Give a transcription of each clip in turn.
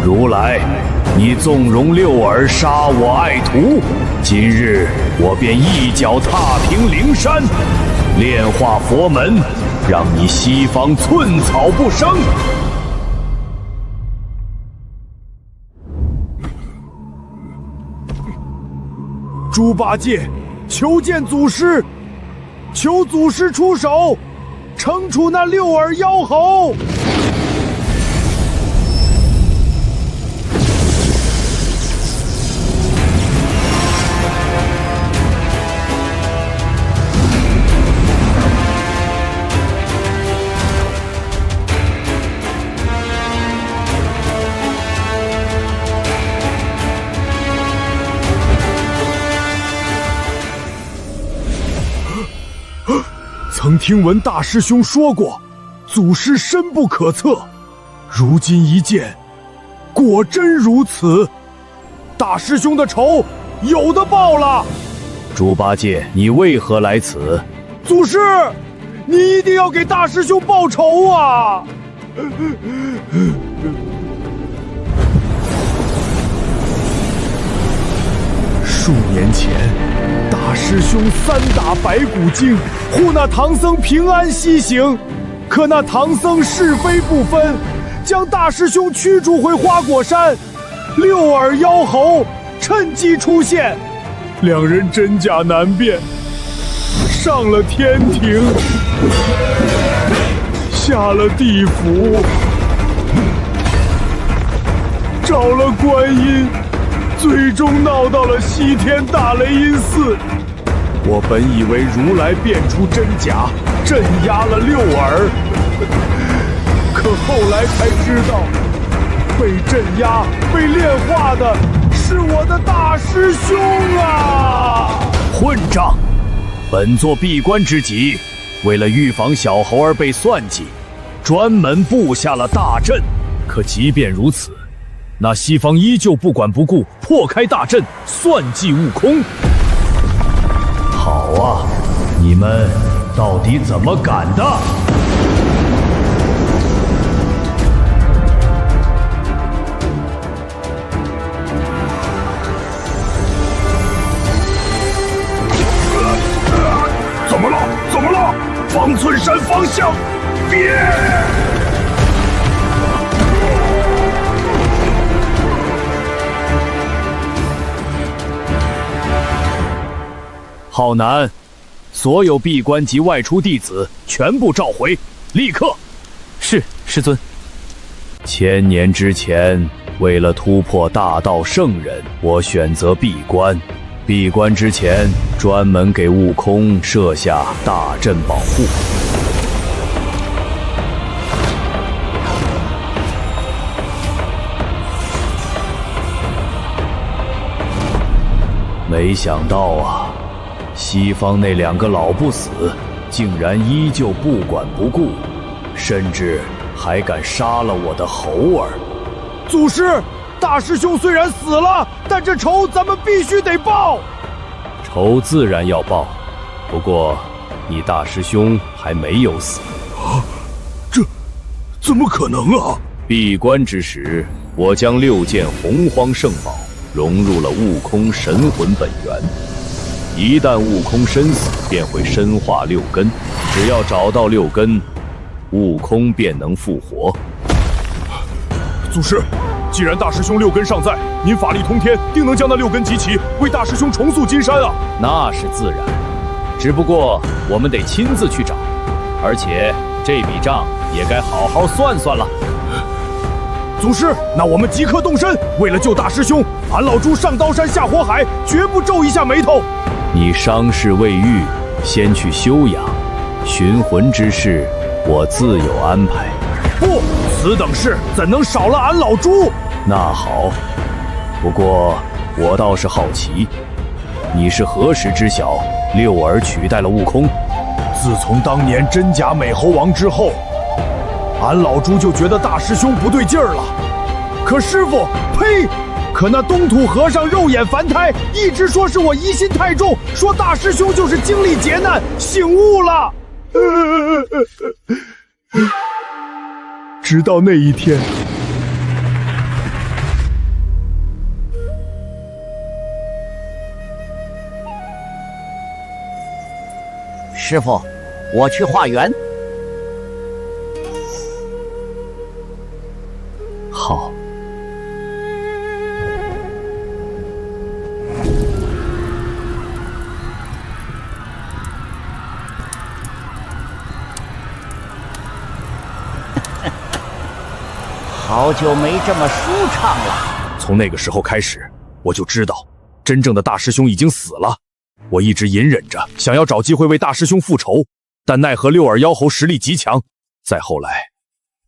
如来，你纵容六耳杀我爱徒，今日我便一脚踏平灵山，炼化佛门，让你西方寸草不生。猪八戒，求见祖师，求祖师出手，惩处那六耳妖猴。曾听闻大师兄说过，祖师深不可测。如今一见，果真如此。大师兄的仇有的报了。猪八戒，你为何来此？祖师，你一定要给大师兄报仇啊！数年前，大师兄3打白骨精，护那唐僧平安西行。可那唐僧是非不分，将大师兄驱逐回花果山。六耳妖猴趁机出现，两人真假难辨，上了天庭，下了地府，找了观音，最终闹到了西天大雷音寺。我本以为如来辨出真假，镇压了六耳，可后来才知道，被镇压、被炼化的是我的大师兄啊！混账！本座闭关之际，为了预防小猴儿被算计，专门布下了大阵。可即便如此，那西方依旧不管不顾，破开大阵，算计悟空。好啊，你们到底怎么敢的？怎么了？怎么了？方寸山方向，别！浩南，所有闭关及外出弟子全部召回，立刻！是，师尊。千年之前，为了突破大道圣人，我选择闭关。闭关之前，专门给悟空设下大阵保护。没想到啊，西方那2个老不死，竟然依旧不管不顾，甚至还敢杀了我的猴儿。祖师，大师兄虽然死了，但这仇咱们必须得报。仇自然要报，不过你大师兄还没有死。啊，这怎么可能啊？闭关之时，我将6件洪荒圣宝融入了悟空神魂本源。一旦悟空身死，便会身化6根，只要找到6根，悟空便能复活。祖师，既然大师兄6根尚在，您法力通天，定能将那6根集齐，为大师兄重塑金山啊！那是自然，只不过我们得亲自去找，而且这笔账也该好好算算了。祖师，那我们即刻动身，为了救大师兄，俺老猪上刀山下火海，绝不皱一下眉头。你伤势未愈，先去休养，寻魂之事我自有安排。不，此等事怎能少了俺老猪？那好，不过我倒是好奇，你是何时知晓六耳取代了悟空？自从当年真假美猴王之后，俺老猪就觉得大师兄不对劲儿了。可师傅，呸！可那东土和尚肉眼凡胎，一直说是我疑心太重，说大师兄就是经历劫难，醒悟了。直到那一天，师傅，我去化缘。好。好久没这么舒畅了。从那个时候开始，我就知道，真正的大师兄已经死了。我一直隐忍着，想要找机会为大师兄复仇，但奈何六耳妖猴实力极强。再后来，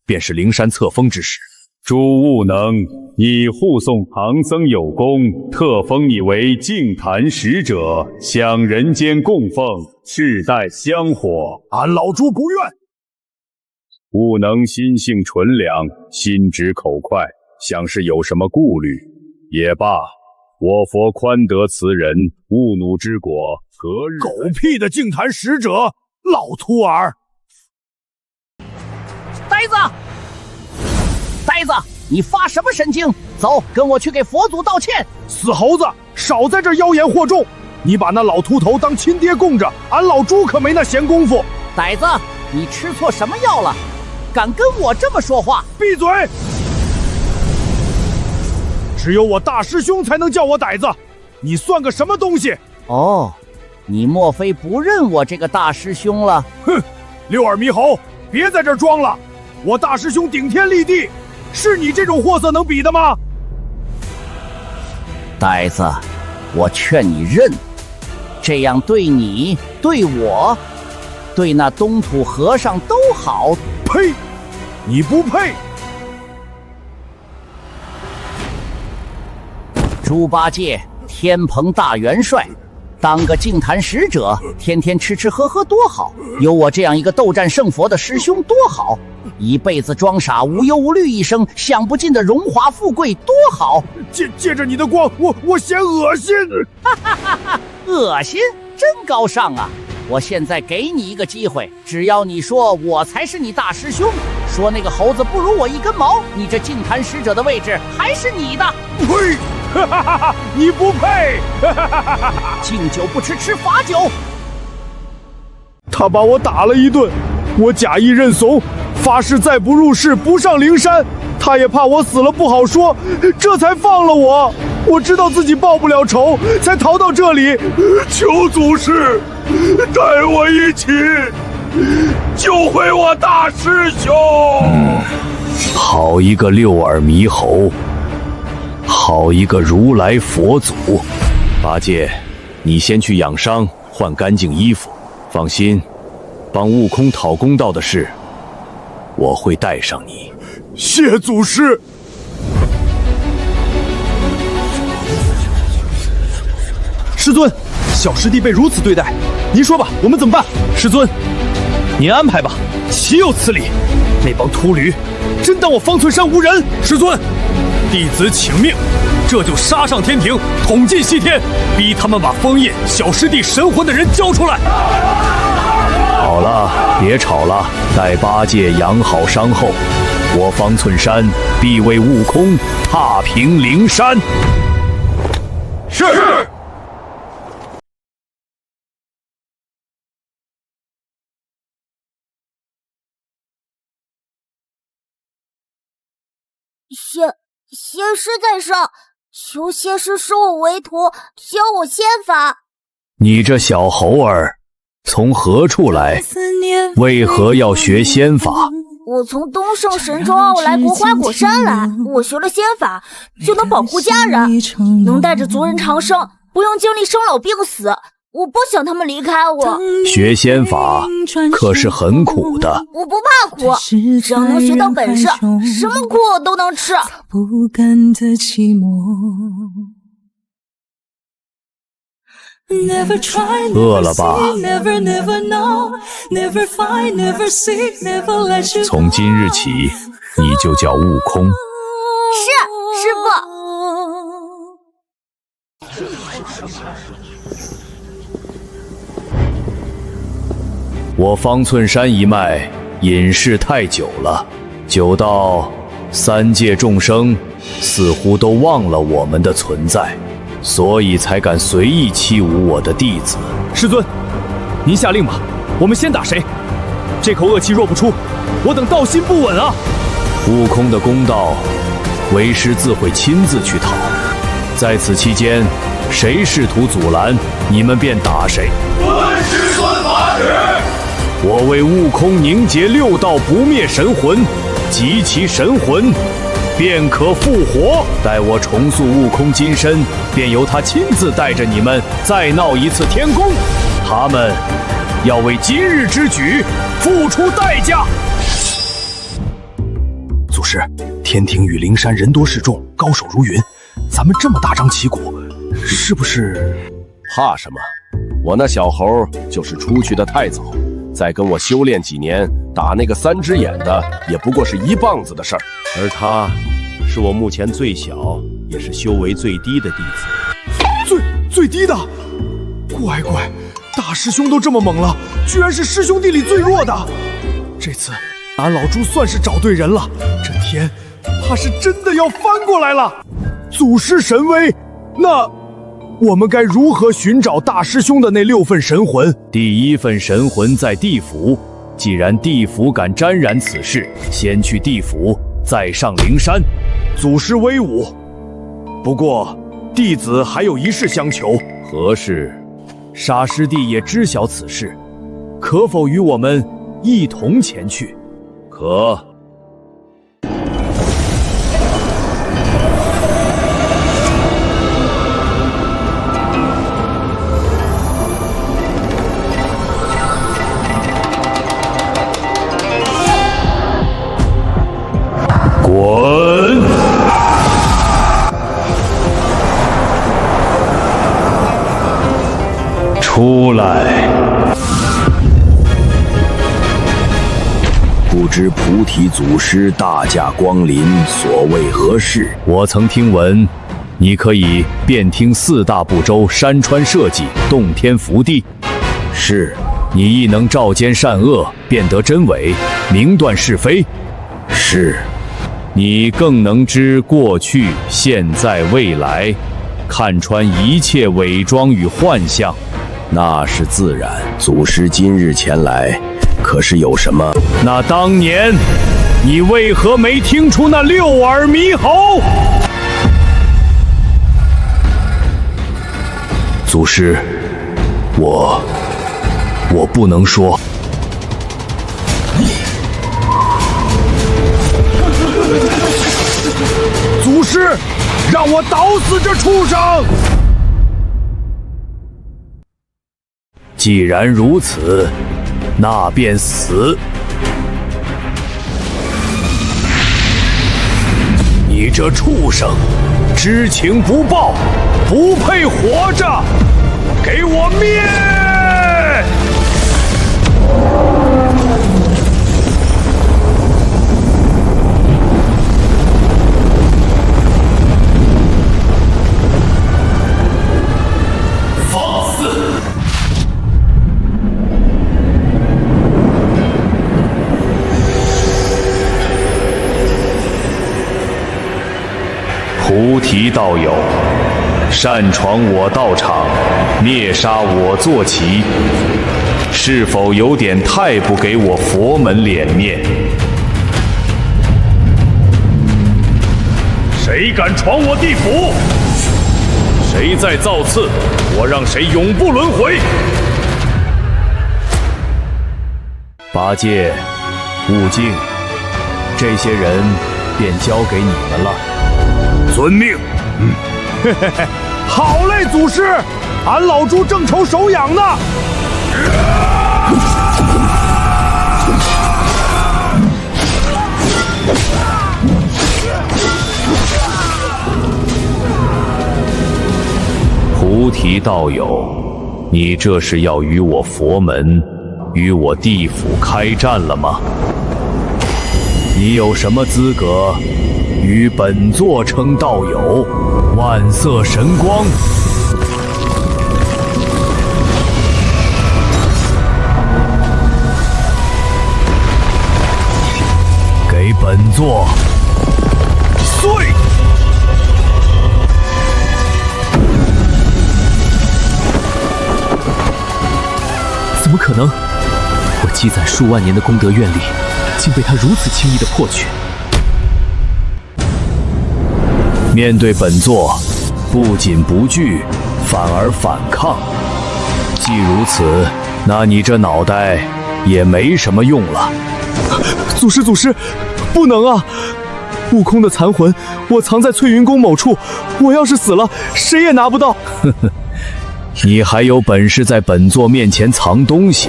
便是灵山册封之时。朱悟能，你护送唐僧有功，特封你为净坛使者，享人间供奉，世代香火。俺老猪不愿。悟能心性纯良，心直口快，像是有什么顾虑。也罢，我佛宽得此人，勿怒之果，何日？狗屁的净坛使者，老秃儿！呆子，呆子，你发什么神经？走，跟我去给佛祖道歉！死猴子，少在这妖言惑众！你把那老秃头当亲爹供着，俺老猪可没那闲工夫。呆子，你吃错什么药了？敢跟我这么说话？闭嘴！只有我大师兄才能叫我呆子，你算个什么东西？哦，你莫非不认我这个大师兄了？哼，六耳猕猴，别在这儿装了！我大师兄顶天立地，是你这种货色能比的吗？呆子，我劝你认，这样对你、对我、对那东土和尚都好。呸！你不配！猪八戒，天蓬大元帅，当个净坛使者，天天吃吃喝喝多好，有我这样一个斗战胜佛的师兄多好，一辈子装傻无忧无虑一生，享不尽的荣华富贵多好。借着你的光，我嫌恶心。恶心，真高尚啊！我现在给你一个机会，只要你说我才是你大师兄，说那个猴子不如我一根毛，你这净坛使者的位置还是你的。呸！你不配！敬酒不吃吃罚酒。他把我打了一顿，我假意认怂，发誓再不入世不上灵山。他也怕我死了不好说，这才放了我。我知道自己报不了仇，才逃到这里。求祖师带我一起救回我大师兄。好一个六耳猕猴，好一个如来佛祖。八戒，你先去养伤，换干净衣服。放心，帮悟空讨公道的事，我会带上你。谢祖师。师尊，小师弟被如此对待，您说吧，我们怎么办？师尊，您安排吧，岂有此理！那帮秃驴，真当我方寸山无人？师尊，弟子请命，这就杀上天庭，统尽西天，逼他们把封印小师弟神魂的人交出来。好了，别吵了，待八戒养好伤后，我方寸山必为悟空踏平灵山。是。仙师在上，求仙师收我为徒，教我仙法。你这小猴儿，从何处来？为何要学仙法？我从东胜神州傲来国花果山来，我学了仙法，就能保护家人，能带着族人长生，不用经历生老病死。我不想他们离开我。学仙法可是很苦的。我不怕苦，只要能学到本事，什么苦我都能吃。不甘的寂寞。饿了吧？从今日起，你就叫悟空。是，师父。我方寸山一脉隐世太久了，久到三界众生似乎都忘了我们的存在，所以才敢随意欺侮我的弟子。师尊，您下令吧，我们先打谁？这口恶气若不出，我等道心不稳啊！悟空的公道，为师自会亲自去讨。在此期间，谁试图阻拦，你们便打谁。遵师尊法旨。我为悟空凝结6道不灭神魂，集其神魂，便可复活。待我重塑悟空金身，便由他亲自带着你们再闹一次天宫。他们要为今日之举付出代价。祖师，天庭与灵山人多势众，高手如云，咱们这么大张旗鼓，是不是？怕什么？我那小猴就是出去的太早，再跟我修炼几年，打那个3只眼的也不过是1棒子的事儿。而他，是我目前最小，也是修为最低的弟子。最低的？乖，大师兄都这么猛了，居然是师兄弟里最弱的。这次俺老猪算是找对人了，这天怕是真的要翻过来了。祖师神威，那我们该如何寻找大师兄的那6份神魂？第1份神魂在地府，既然地府敢沾染此事，先去地府，再上灵山。祖师威武，不过弟子还有一事相求。何事？沙师弟也知晓此事，可否与我们一同前去？可。滚！出来！不知菩提祖师大驾光临，所谓何事？我曾听闻，你可以遍听4大部洲山川社稷，洞天福地。是。你亦能照奸善恶，辨得真伪，明断是非。是。你更能知过去、现在、未来，看穿一切伪装与幻象。那是自然。祖师今日前来，可是有什么？那当年，你为何没听出那6耳猕猴？祖师，我不能说。祖师，让我捣死这畜生！既然如此，那便死。你这畜生，知情不报，不配活着！给我灭！菩提道友，擅闯我道场，灭杀我坐骑，是否有点太不给我佛门脸面？谁敢闯我地府？谁再造次，我让谁永不轮回！八戒、悟净，这些人便交给你们了。遵命。好嘞，祖师，俺老猪正愁手痒呢。菩提道友，你这是要与我佛门、与我地府开战了吗？你有什么资格与本座称道友？万色神光，给本座碎！怎么可能？积攒数万年的功德愿力，竟被他如此轻易的破去。面对本座，不仅不惧，反而反抗。既如此，那你这脑袋也没什么用了。祖师，不能啊！悟空的残魂，我藏在翠云宫某处，我要是死了，谁也拿不到。呵呵，你还有本事在本座面前藏东西，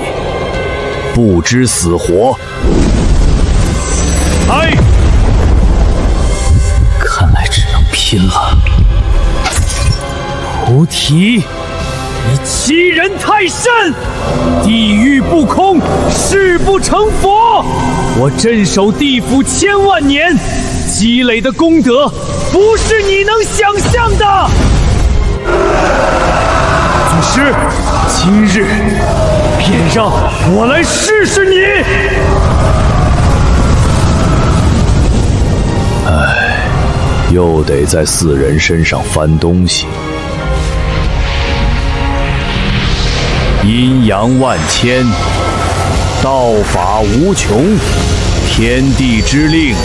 不知死活！哎，看来只能拼了。菩提，你欺人太甚！地狱不空，誓不成佛。我镇守地府1000万年，积累的功德不是你能想象的。祖师，今日便让我来试试你。又得在4人身上翻东西。阴阳万千，道法无穷，天地之令，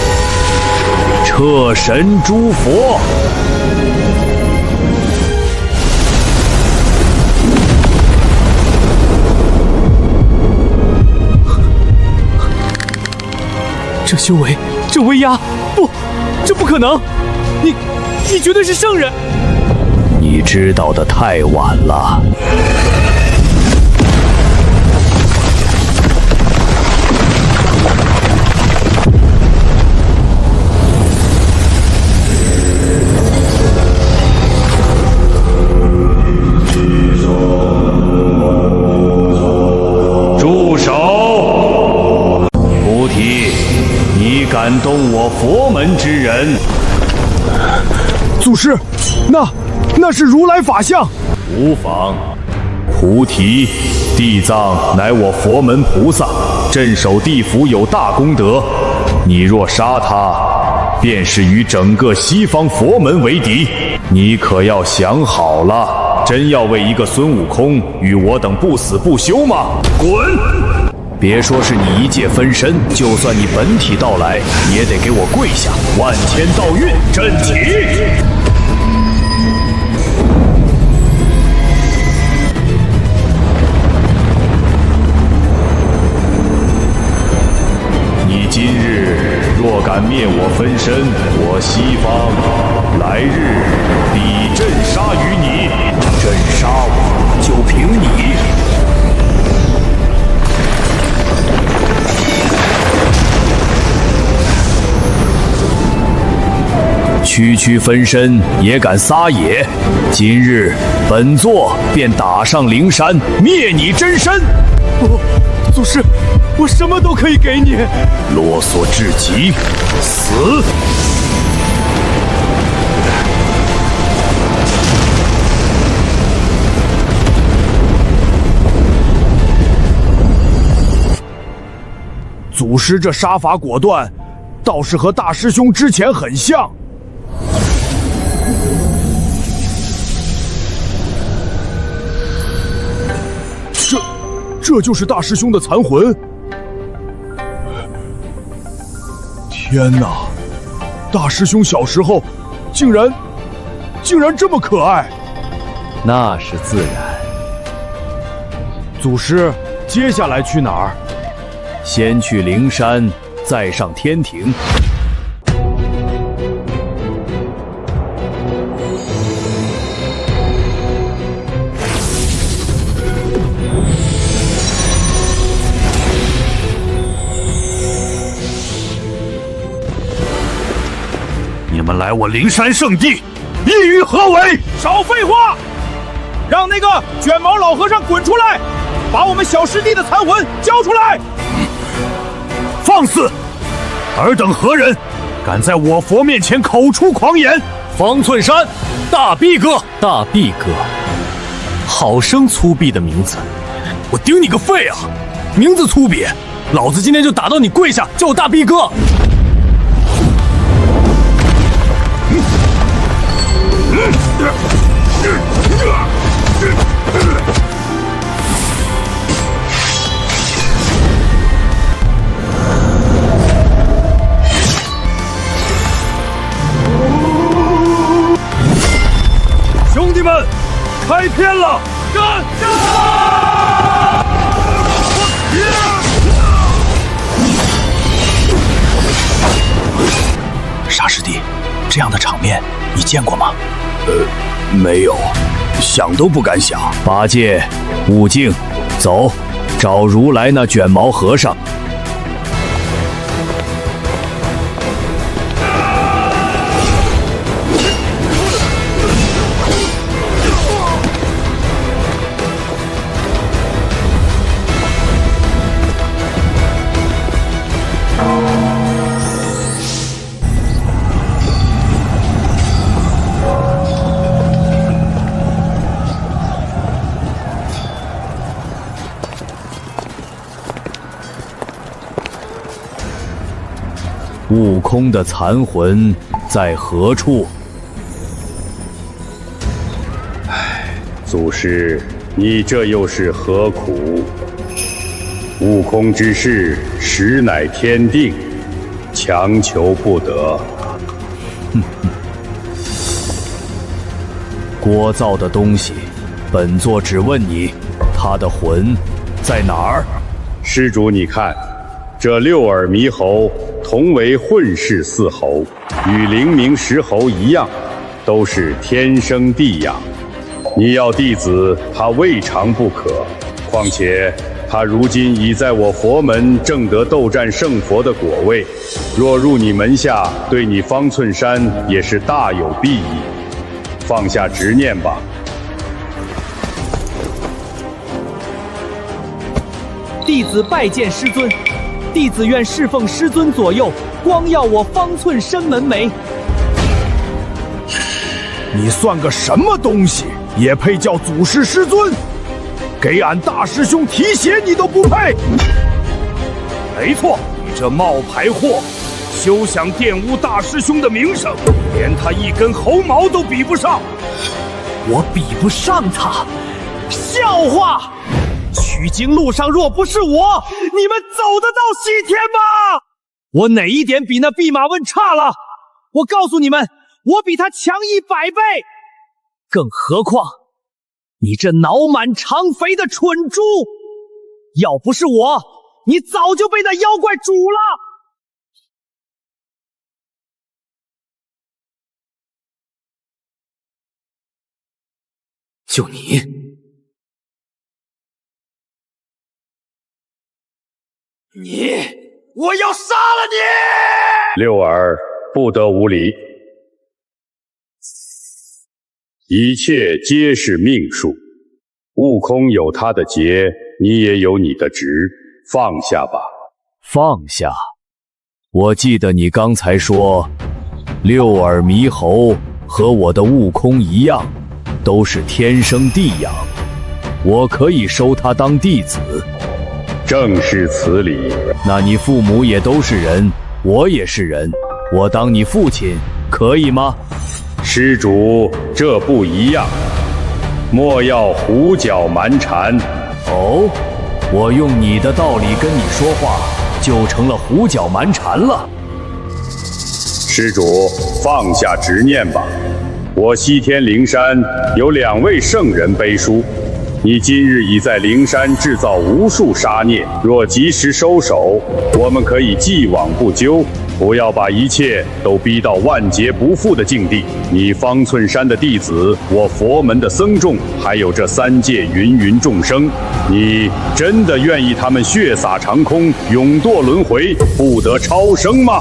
彻神诸佛。这修为，这威压，不，这不可能！你绝对是圣人！你知道的太晚了。住手！菩提，你敢动我佛门之人？祖师，那是如来法相。无妨。菩提，地藏乃我佛门菩萨，镇守地府有大功德。你若杀他，便是与整个西方佛门为敌。你可要想好了，真要为一个孙悟空与我等不死不休吗？滚！别说是你一介分身，就算你本体到来，也得给我跪下！万千道运，阵起！你今日若敢灭我分身，我西方来日必镇杀于你！镇杀我，就凭你！区分身也敢撒野，今日本座便打上灵山，灭你真身！祖师，我什么都可以给你。啰嗦至极，死！祖师这杀法果断，倒是和大师兄之前很像。这就是大师兄的残魂！天哪，大师兄小时候竟然这么可爱！那是自然。祖师，接下来去哪儿？先去灵山，再上天庭。你们来我灵山圣地，意欲何为？少废话！让那个卷毛老和尚滚出来，把我们小师弟的残魂交出来！放肆！尔等何人，敢在我佛面前口出狂言？方寸山，大逼哥！大逼哥，好生粗鄙的名字，我顶你个肺啊！名字粗鄙，老子今天就打到你跪下，叫我大逼哥！偏了！干！沙师弟，这样的场面你见过吗？没有，想都不敢想。八戒、悟净，走，找如来那卷毛和尚。悟空的残魂在何处？祖师，你这又是何苦？悟空之事，实乃天定，强求不得。聒噪的东西，本座只问你，他的魂在哪儿？施主，你看，这六耳猕猴同为混世四猴，与灵明石猴一样，都是天生地养。你要弟子，他未尝不可。况且他如今已在我佛门正得斗战胜佛的果位，若入你门下，对你方寸山也是大有裨益。放下执念吧。弟子拜见师尊。弟子愿侍奉师尊左右，光耀我方寸山门楣。你算个什么东西，也配叫祖师师尊？给俺大师兄提鞋你都不配！没错，你这冒牌货，休想玷污大师兄的名声，连他一根猴毛都比不上。我比不上他？笑话！取经路上若不是我，你们走得到西天吗？我哪一点比那弼马温差了？我告诉你们，我比他强100倍。更何况，你这脑满肠肥的蠢猪，要不是我，你早就被那妖怪煮了。就你，我要杀了你！六耳，不得无礼。一切皆是命数，悟空有他的劫，你也有你的职，放下吧。放下？我记得你刚才说，六耳猕猴和我的悟空一样，都是天生地养，我可以收他当弟子。正是此理。那你父母也都是人，我也是人，我当你父亲可以吗？施主，这不一样，莫要胡搅蛮缠。哦，我用你的道理跟你说话，就成了胡搅蛮缠了。施主，放下执念吧。我西天灵山有2位圣人背书，你今日已在灵山制造无数杀孽，若及时收手，我们可以既往不咎，不要把一切都逼到万劫不复的境地。你方寸山的弟子，我佛门的僧众，还有这3界芸芸众生，你真的愿意他们血洒长空，永堕轮回，不得超生吗？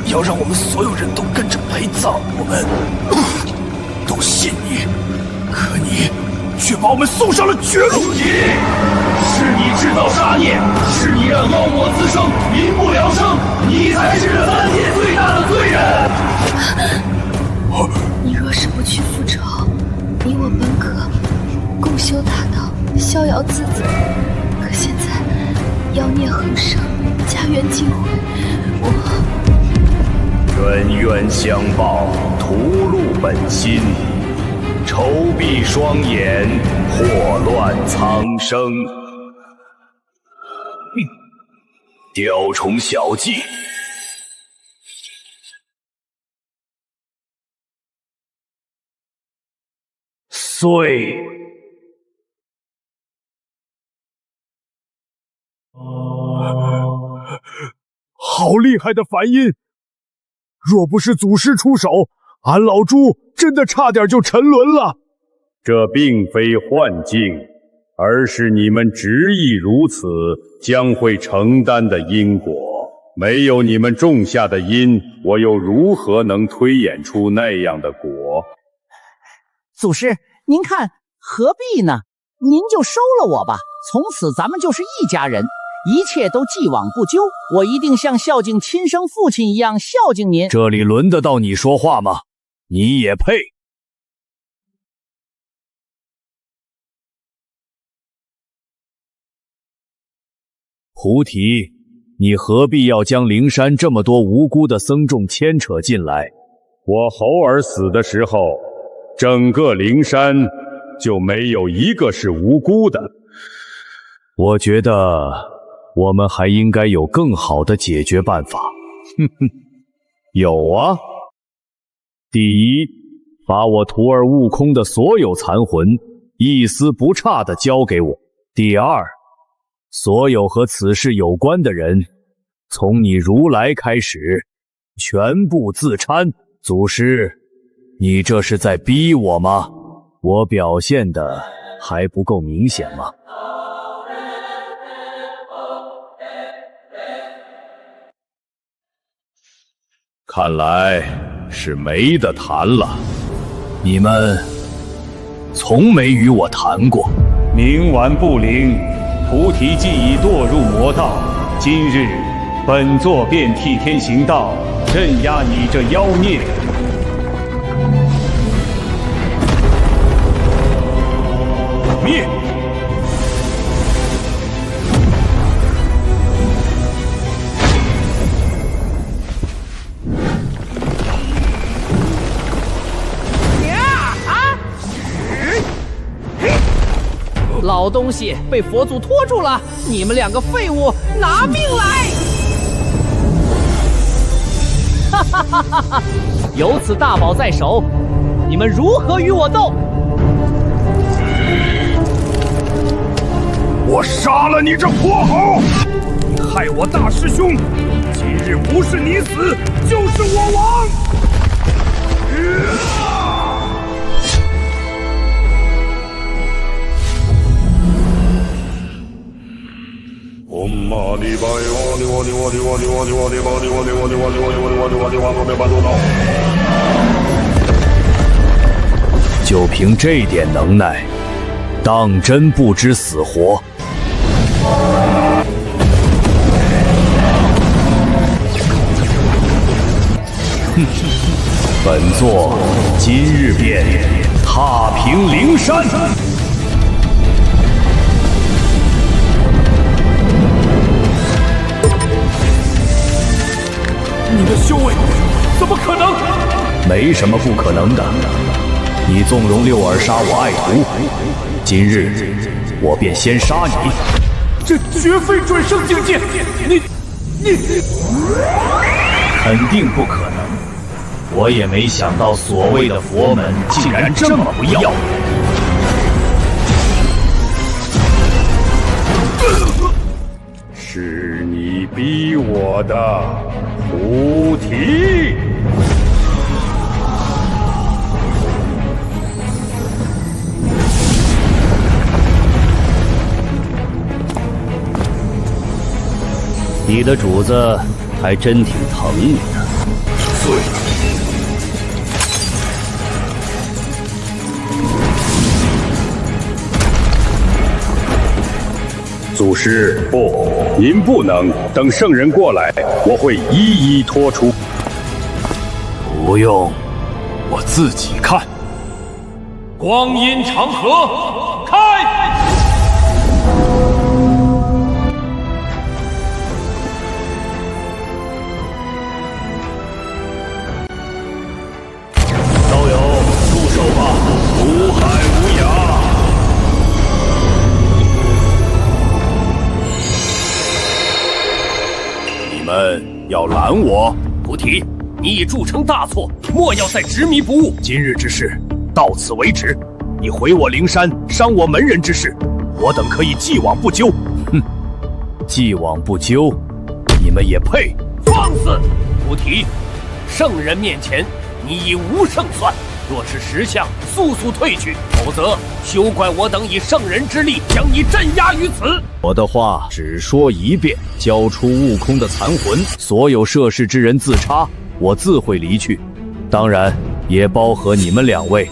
要让我们所有人都跟着陪葬，我们都信你，可你却把我们送上了绝路。是你制造杀孽，是你让妖魔滋生，民不聊生，你才是这3界最大的罪人。你若是不去复仇，你我本可共修大道，逍遥自在。可现在，妖孽横生，家园尽毁，冤冤相报，屠戮本心，仇闭双眼，祸乱苍生。雕虫小技。碎。好厉害的反音！若不是祖师出手，俺老朱真的差点就沉沦了。这并非幻境，而是你们执意如此，将会承担的因果。没有你们种下的因，我又如何能推演出那样的果？祖师，您看何必呢？您就收了我吧，从此咱们就是一家人，一切都既往不咎。我一定像孝敬亲生父亲一样孝敬您。这里轮得到你说话吗？你也配？菩提，你何必要将灵山这么多无辜的僧众牵扯进来？我猴儿死的时候，整个灵山就没有一个是无辜的。我觉得我们还应该有更好的解决办法。哼哼，有啊。第一，把我徒儿悟空的所有残魂一丝不差地交给我。第二，所有和此事有关的人，从你如来开始，全部自参。祖师，你这是在逼我吗？我表现的还不够明显吗？看来是没得谈了。你们从没与我谈过。冥顽不灵，菩提既已堕入魔道，今日本座便替天行道，镇压你这妖孽。灭！老东西被佛祖拖住了，你们两个废物，拿命来！哈哈哈哈哈！有此大宝在手，你们如何与我斗？我杀了你这泼猴！你害我大师兄，今日不是你死，就是我亡！就凭这点能耐，当真不知死活？哼！本座今日便踏平灵山！你的修为怎么可能？没什么不可能的。你纵容六耳杀我爱徒，今日我便先杀你。这绝非转生境界！你肯定不可能。我也没想到所谓的佛门竟然这么不要脸。是你逼我的，菩提！你的主子还真挺疼你的。对。祖师，不，您不能等圣人过来，我会一一拖出。不用，我自己看。光阴长河，开！要拦我？菩提，你已铸成大错，莫要再执迷不悟。今日之事到此为止。你毁我灵山，伤我门人之事，我等可以既往不咎。哼，既往不咎，你们也配？放肆！菩提，圣人面前，你已无胜算。若是识相，速速退去，否则休怪我等以圣人之力将你镇压于此。我的话只说一遍，交出悟空的残魂，所有涉事之人自插，我自会离去。当然，也包括你们两位。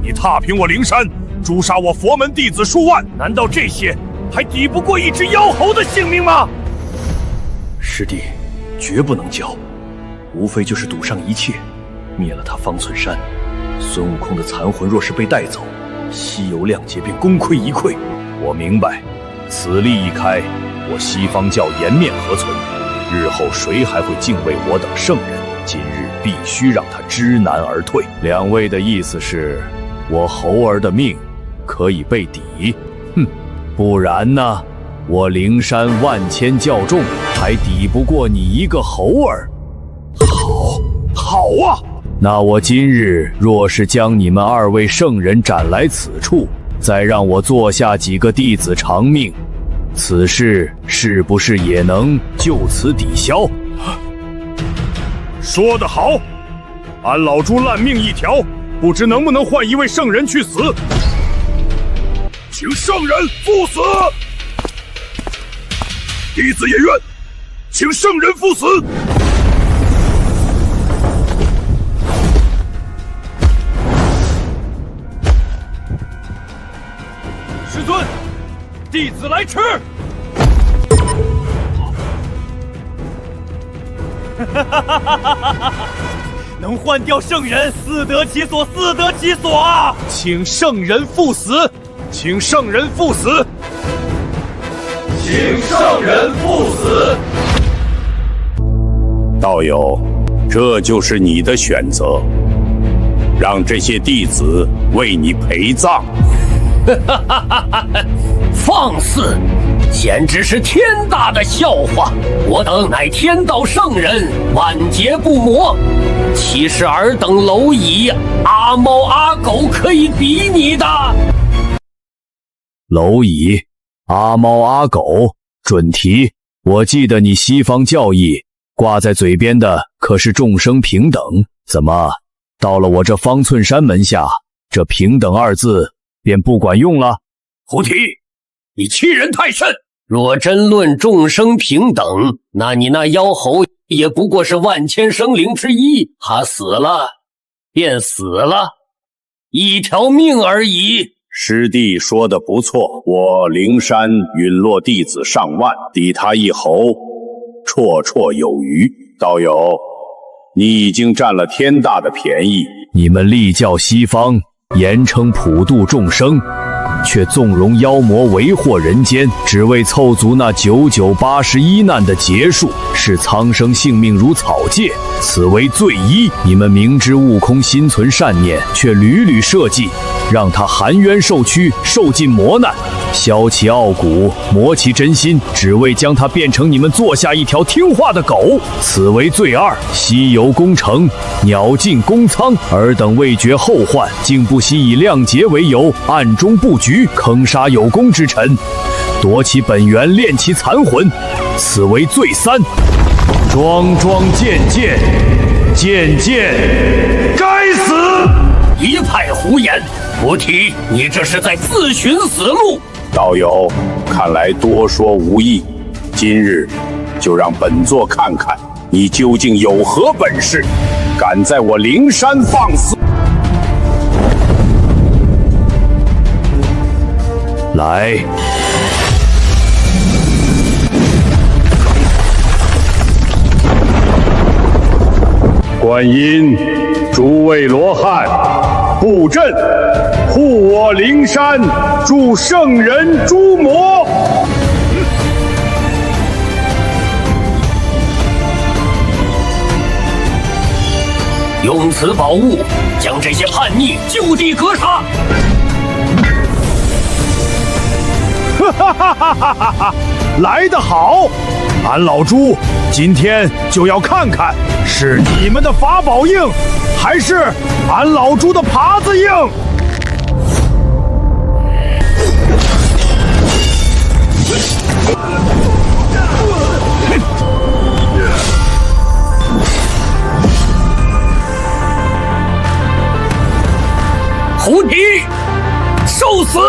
你踏平我灵山，诛杀我佛门弟子数万，难道这些还抵不过一只妖猴的性命吗？师弟，绝不能交，无非就是赌上一切，灭了他方寸山。孙悟空的残魂若是被带走，西游亮节便功亏一篑。我明白，此例一开，我西方教颜面何存？日后谁还会敬畏我等圣人？今日必须让他知难而退。两位的意思是，我猴儿的命可以被抵？哼，不然呢？我灵山万千教众，还抵不过你一个猴儿？好啊！那我今日若是将你们二位圣人斩来此处，再让我做下几个弟子偿命，此事是不是也能就此抵消？说得好，俺老猪烂命一条，不知能不能换一位圣人去死？请圣人赴死！弟子也愿，请圣人赴死！师尊，弟子来迟。能换掉圣人，自得其所，自得其所啊！请圣人赴死，请圣人赴死，请圣人赴死。道友，这就是你的选择，让这些弟子为你陪葬。放肆！简直是天大的笑话！我等乃天道圣人，万劫不磨，岂是尔等蝼蚁、阿猫阿狗可以比拟的？蝼蚁、阿猫阿狗，准提。我记得你西方教义挂在嘴边的可是众生平等，怎么到了我这方寸山门下，这平等二字便不管用了？菩提，你欺人太甚！若真论众生平等，那你那妖猴也不过是万千生灵之一，他死了便死了，一条命而已。师弟说的不错，我灵山陨落弟子上万，抵他一猴，绰绰有余。道友，你已经占了天大的便宜。你们立教西方，言称普度众生，却纵容妖魔为祸人间，只为凑足那9981难的劫数，视苍生性命如草芥，此为罪一。你们明知悟空心存善念，却屡屡设计让他含冤受屈，受尽磨难，削其傲骨，磨其真心，只为将他变成你们做下一条听话的狗，此为罪二。西游攻城，鸟尽弓仓，尔等未绝后患，竟不惜以亮节为由，暗中布局，坑杀有功之臣，夺其本源，炼其残魂，此为罪三。桩桩件件，件件该死！一派胡言！菩提，你这是在自寻死路。道友，看来多说无益，今日就让本座看看你究竟有何本事，敢在我灵山放肆！来！观音，诸位罗汉，布阵，护我灵山，助圣人诛魔。用此宝物，将这些叛逆就地格杀！哈哈哈哈哈哈！来得好！俺老朱今天就要看看，是你们的法宝硬，还是俺老朱的耙子硬。胡提，受死！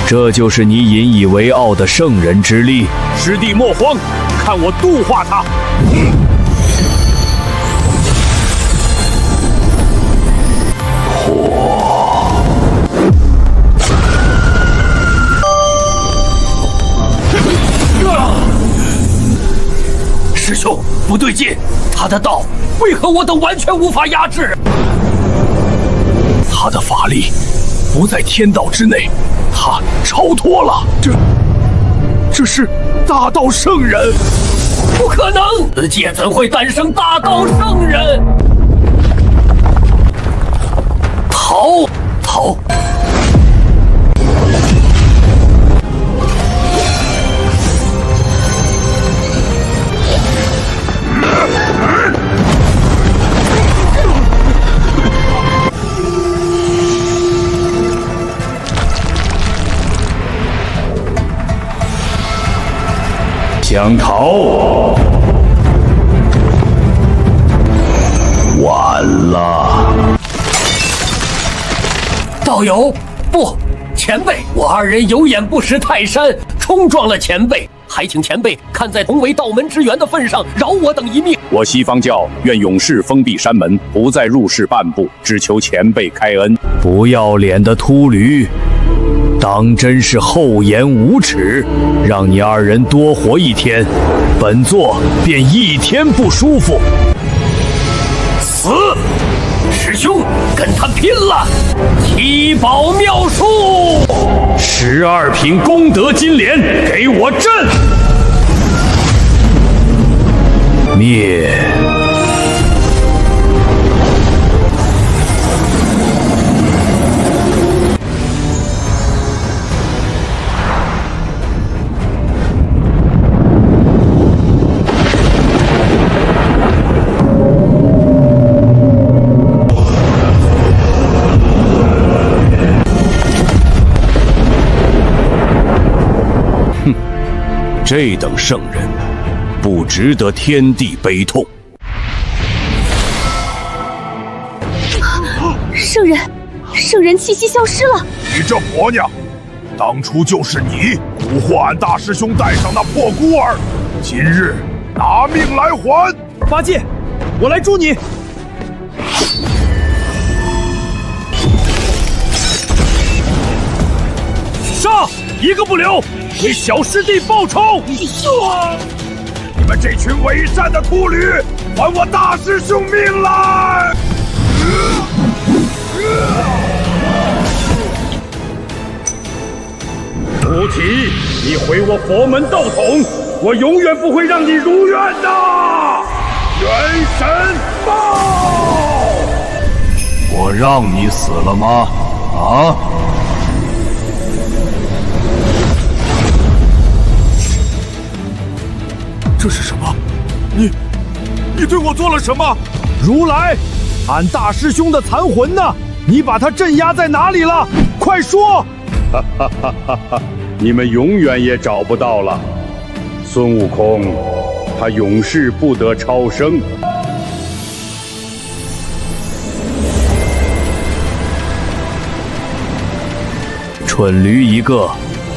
这就是你引以为傲的圣人之力。师弟莫慌，看我度化他。师兄，不对劲，他的道为何我等完全无法压制？他的法力不在天道之内，他超脱了。这是大道圣人？不可能！此界怎会诞生大道圣人？逃！想逃？晚了。道友，不，前辈，我二人有眼不识泰山，冲撞了前辈，还请前辈看在同为道门之缘的份上，饶我等一命。我西方教愿永世封闭山门，不再入世半步，只求前辈开恩。不要脸的秃驴，当真是厚颜无耻！让你二人多活一天，本座便一天不舒服。死！师兄，跟他拼了！七宝妙术，12品功德金莲，给我震！灭！这等圣人，不值得天地悲痛。圣人气息消失了。你这婆娘，当初就是你蛊惑俺大师兄带上那破孤儿，今日拿命来还！八戒，我来助你。杀！一个不留！为小师弟报仇！你们这群伪善的秃驴，还我大师兄命来！菩提，你毁我佛门道统，我永远不会让你如愿的！元神报！我让你死了吗？啊！这是什么？你对我做了什么？如来，俺大师兄的残魂呢？你把他镇压在哪里了？快说！哈哈哈哈哈！你们永远也找不到了。孙悟空，他永世不得超生。蠢驴一个，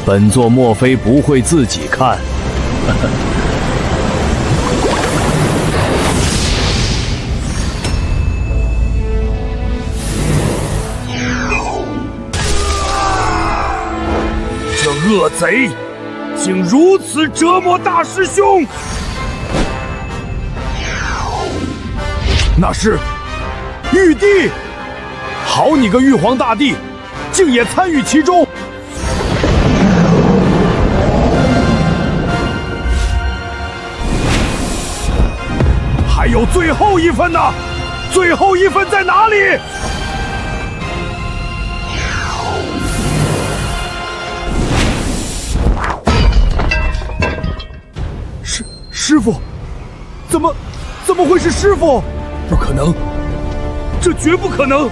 本座莫非不会自己看？这恶贼竟如此折磨大师兄！那是玉帝，好你个玉皇大帝，竟也参与其中！还有最后一份呢？最后一份在哪里？师傅，怎么会是师傅？不可能，这绝不可能！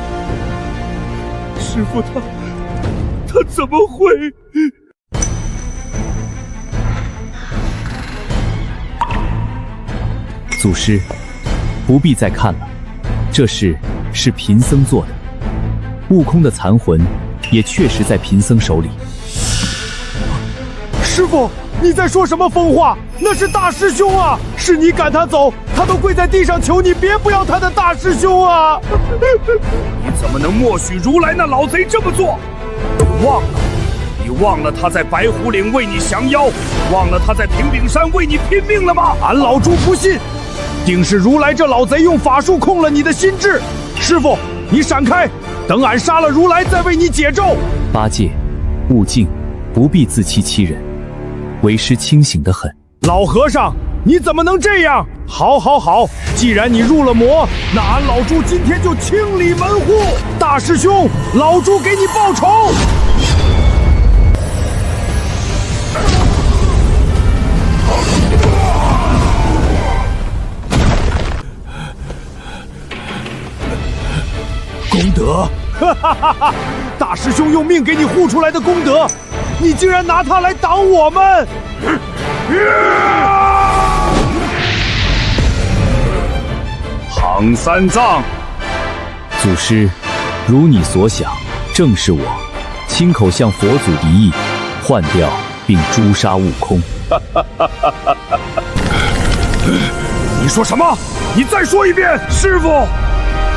师傅他怎么会？祖师，不必再看了，这事是贫僧做的。悟空的残魂也确实在贫僧手里。师傅，你在说什么疯话？那是大师兄啊！是你赶他走，他都跪在地上求你别不要他的大师兄啊！你怎么能默许如来那老贼这么做？你忘了他在白虎岭为你降妖，忘了他在平顶山为你拼命了吗？俺老猪不信，定是如来这老贼用法术控了你的心智。师傅，你闪开，等俺杀了如来再为你解咒。八戒、悟净，不必自欺欺人，为师清醒得很。老和尚，你怎么能这样？好，既然你入了魔，那俺老猪今天就清理门户。大师兄，老猪给你报仇。功德，大师兄用命给你护出来的功德，你竟然拿它来挡我们！唐三藏，祖师，如你所想，正是我亲口向佛祖敌意，换掉并诛杀悟空。你说什么？你再说一遍！师傅，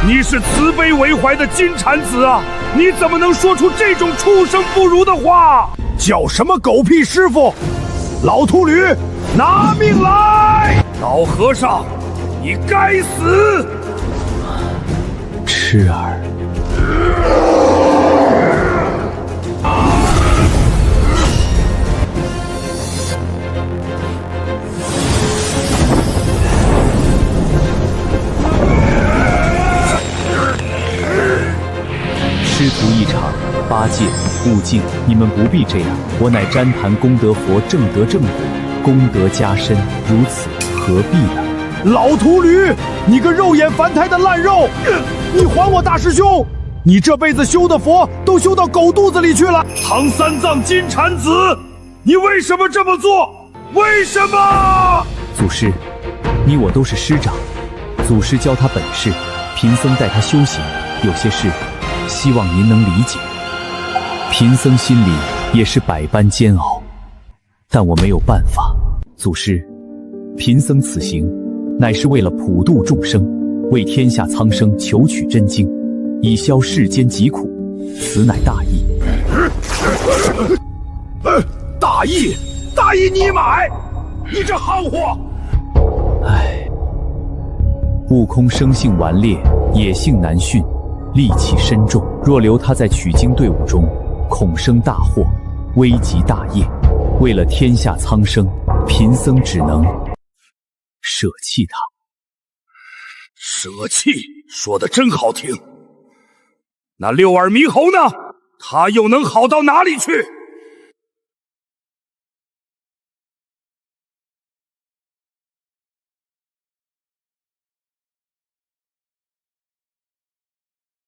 你是慈悲为怀的金蝉子啊！你怎么能说出这种畜生不如的话？叫什么狗屁师傅！老秃驴，拿命来！老和尚，你该死！痴儿。师徒一场，八戒、悟净，你们不必这样。我乃旃檀功德佛，正得正果，功德加深，如此何必呢？老秃驴，你个肉眼凡胎的烂肉！你还我大师兄！你这辈子修的佛都修到狗肚子里去了！唐三藏金蝉子，你为什么这么做？为什么？祖师，你我都是师长，祖师教他本事，贫僧带他修行，有些事希望您能理解。贫僧心里也是百般煎熬，但我没有办法。祖师，贫僧此行乃是为了普度众生，为天下苍生求取真经，以消世间疾苦，此乃大义。大义你买！你这憨货！唉，悟空生性顽劣，野性难驯，戾气深重，若留他在取经队伍中，恐生大祸，危及大业。为了天下苍生，贫僧只能舍弃他。舍弃，说得真好听。那六耳猕猴呢？他又能好到哪里去？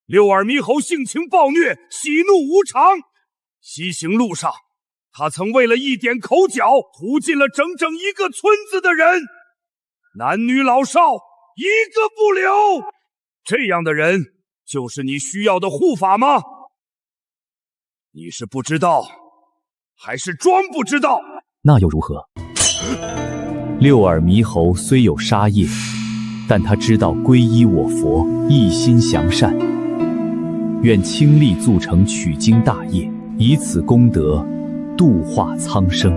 六耳猕猴性情暴虐，喜怒无常。西行路上，他曾为了一点口角，屠尽了整整一个村子的人，男女老少一个不留。这样的人就是你需要的护法吗？你是不知道，还是装不知道？那又如何？六耳猕猴虽有杀业，但他知道皈依我佛，一心向善，愿倾力促成取经大业，以此功德度化苍生。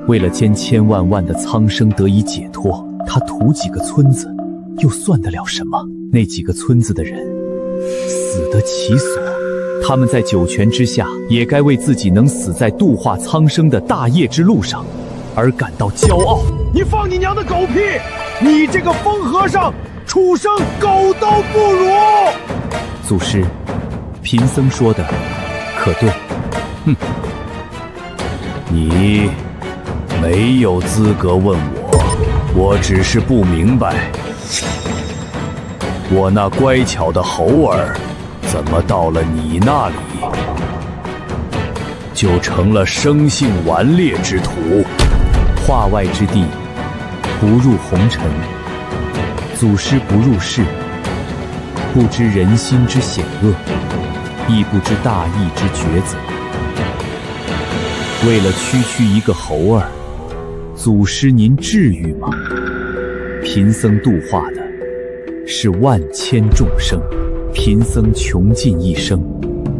为了千万万的苍生得以解脱，他屠几个村子又算得了什么？那几个村子的人死得其所，他们在九泉之下也该为自己能死在度化苍生的大业之路上而感到骄傲。你放你娘的狗屁！你这个疯和尚，畜生，狗都不如！祖师，贫僧说的可对？哼，你没有资格问我只是不明白，我那乖巧的猴儿怎么到了你那里，就成了生性顽劣之徒。化外之地，不入红尘。祖师不入世，不知人心之险恶，亦不知大义之抉择。为了区一个猴儿，祖师您至于吗？贫僧度化的是万千众生，贫僧穷尽一生，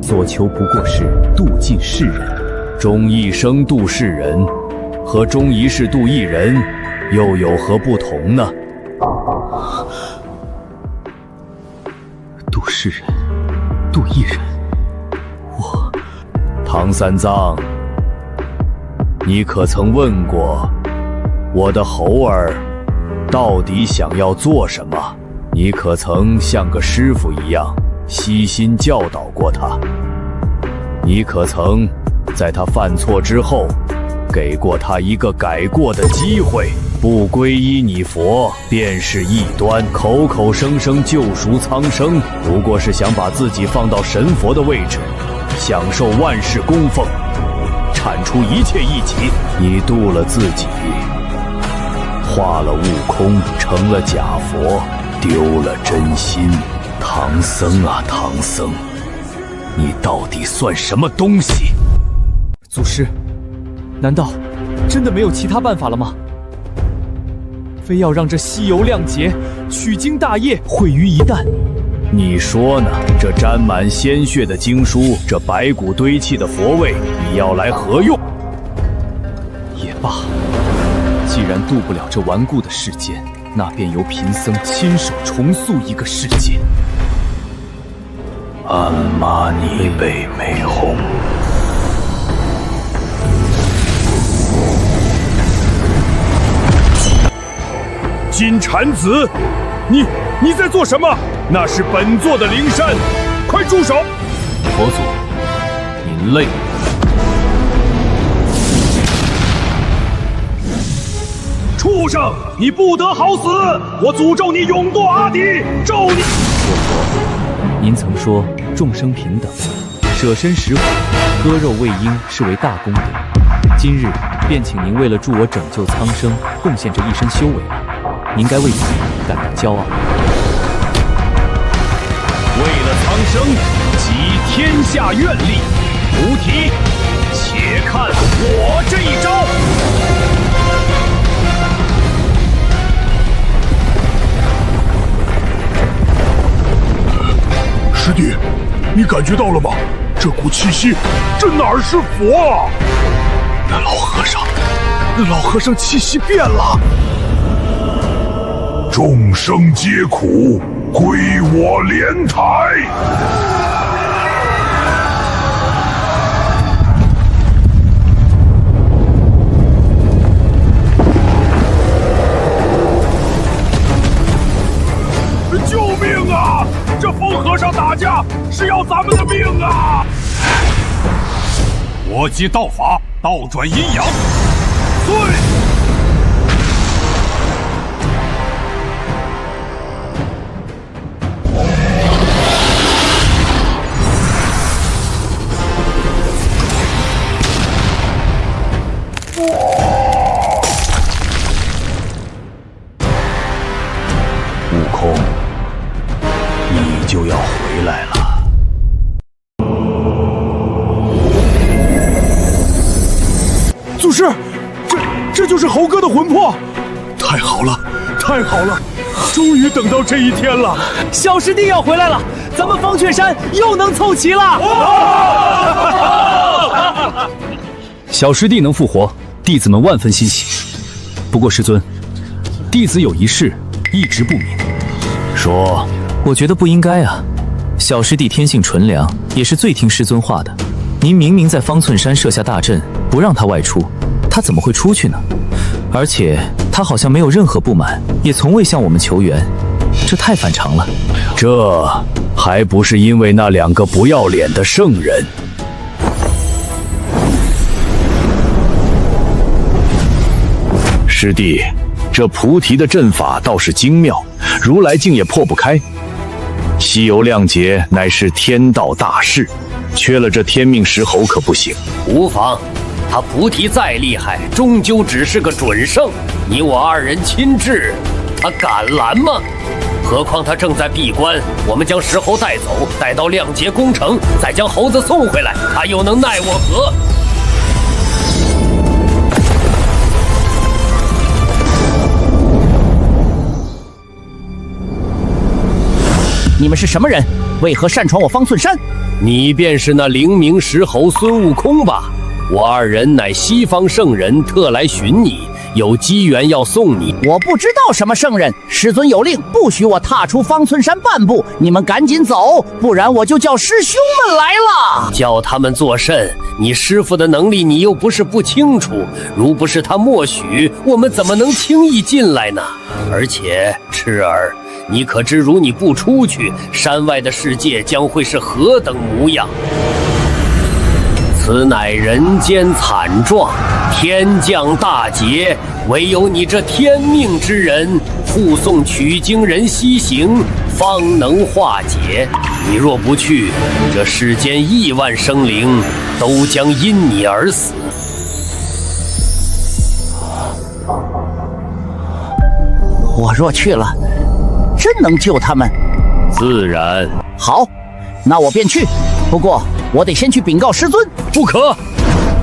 所求不过是度尽世人。终一生度世人，和终一世度一人，又有何不同呢？度世人，度一人，我……唐三藏，你可曾问过我的猴儿到底想要做什么？你可曾像个师傅一样悉心教导过他？你可曾在他犯错之后给过他一个改过的机会？不皈依你佛便是异端，口口声声救赎苍生，不过是想把自己放到神佛的位置，享受万世供奉，铲除一切异己。你渡了自己，化了悟空，成了假佛，丢了真心。唐僧啊唐僧，你到底算什么东西？祖师，难道真的没有其他办法了吗？非要让这西游亮节、取经大业毁于一旦？你说呢？这沾满鲜血的经书，这白骨堆砌的佛位，你要来何用？也罢，既然渡不了这顽固的世间，那便由贫僧亲手重塑一个世界。鞍马尼贝美红。金蝉子，你在做什么？那是本座的灵山，快住手！佛祖，您累了。畜生，你不得好死！我诅咒你永堕阿底，咒你！我佛，您曾说众生平等，舍身食虎，割肉喂鹰是为大功德。今日便请您为了助我拯救苍生，贡献这一身修为。您该为此感到骄傲。为了苍生，集天下愿力，菩提，且看我这一招！师弟，你感觉到了吗？这股气息，这哪儿是佛啊？那老和尚气息变了。众生皆苦，归我莲台。救命啊！这疯和尚打架是要咱们的命啊！我接道法，倒转阴阳。对。悟空，你就要回来了。祖师，这就是猴哥的魂魄！太好了，太好了，终于等到这一天了！小师弟要回来了，咱们方雀山又能凑齐了！小师弟能复活，弟子们万分欣喜。不过师尊，弟子有一事一直不明。说，我觉得不应该啊。小师弟天性纯良，也是最听师尊话的。您明明在方寸山设下大阵，不让他外出，他怎么会出去呢？而且他好像没有任何不满，也从未向我们求援。这太反常了。这还不是因为那2个不要脸的圣人。师弟，这菩提的阵法倒是精妙，如来竟也破不开。西游亮节乃是天道大事，缺了这天命石猴可不行。无妨，他菩提再厉害，终究只是个准圣。你我2人亲至，他敢拦吗？何况他正在闭关，我们将石猴带走，带到亮节宫城，再将猴子送回来，他又能奈我何？你们是什么人？为何擅闯我方寸山？你便是那灵明石猴孙悟空吧？我2人乃西方圣人，特来寻你，有机缘要送你。我不知道什么圣人，师尊有令，不许我踏出方寸山半步。你们赶紧走，不然我就叫师兄们来了。叫他们作甚？你师父的能力你又不是不清楚，如不是他默许，我们怎么能轻易进来呢？而且赤儿，你可知，如你不出去，山外的世界将会是何等模样？此乃人间惨状，天降大劫，唯有你这天命之人护送取经人西行，方能化解。你若不去，这世间亿万生灵都将因你而死。我若去了，真能救他们？自然。好，那我便去。不过我得先去禀告师尊。不可，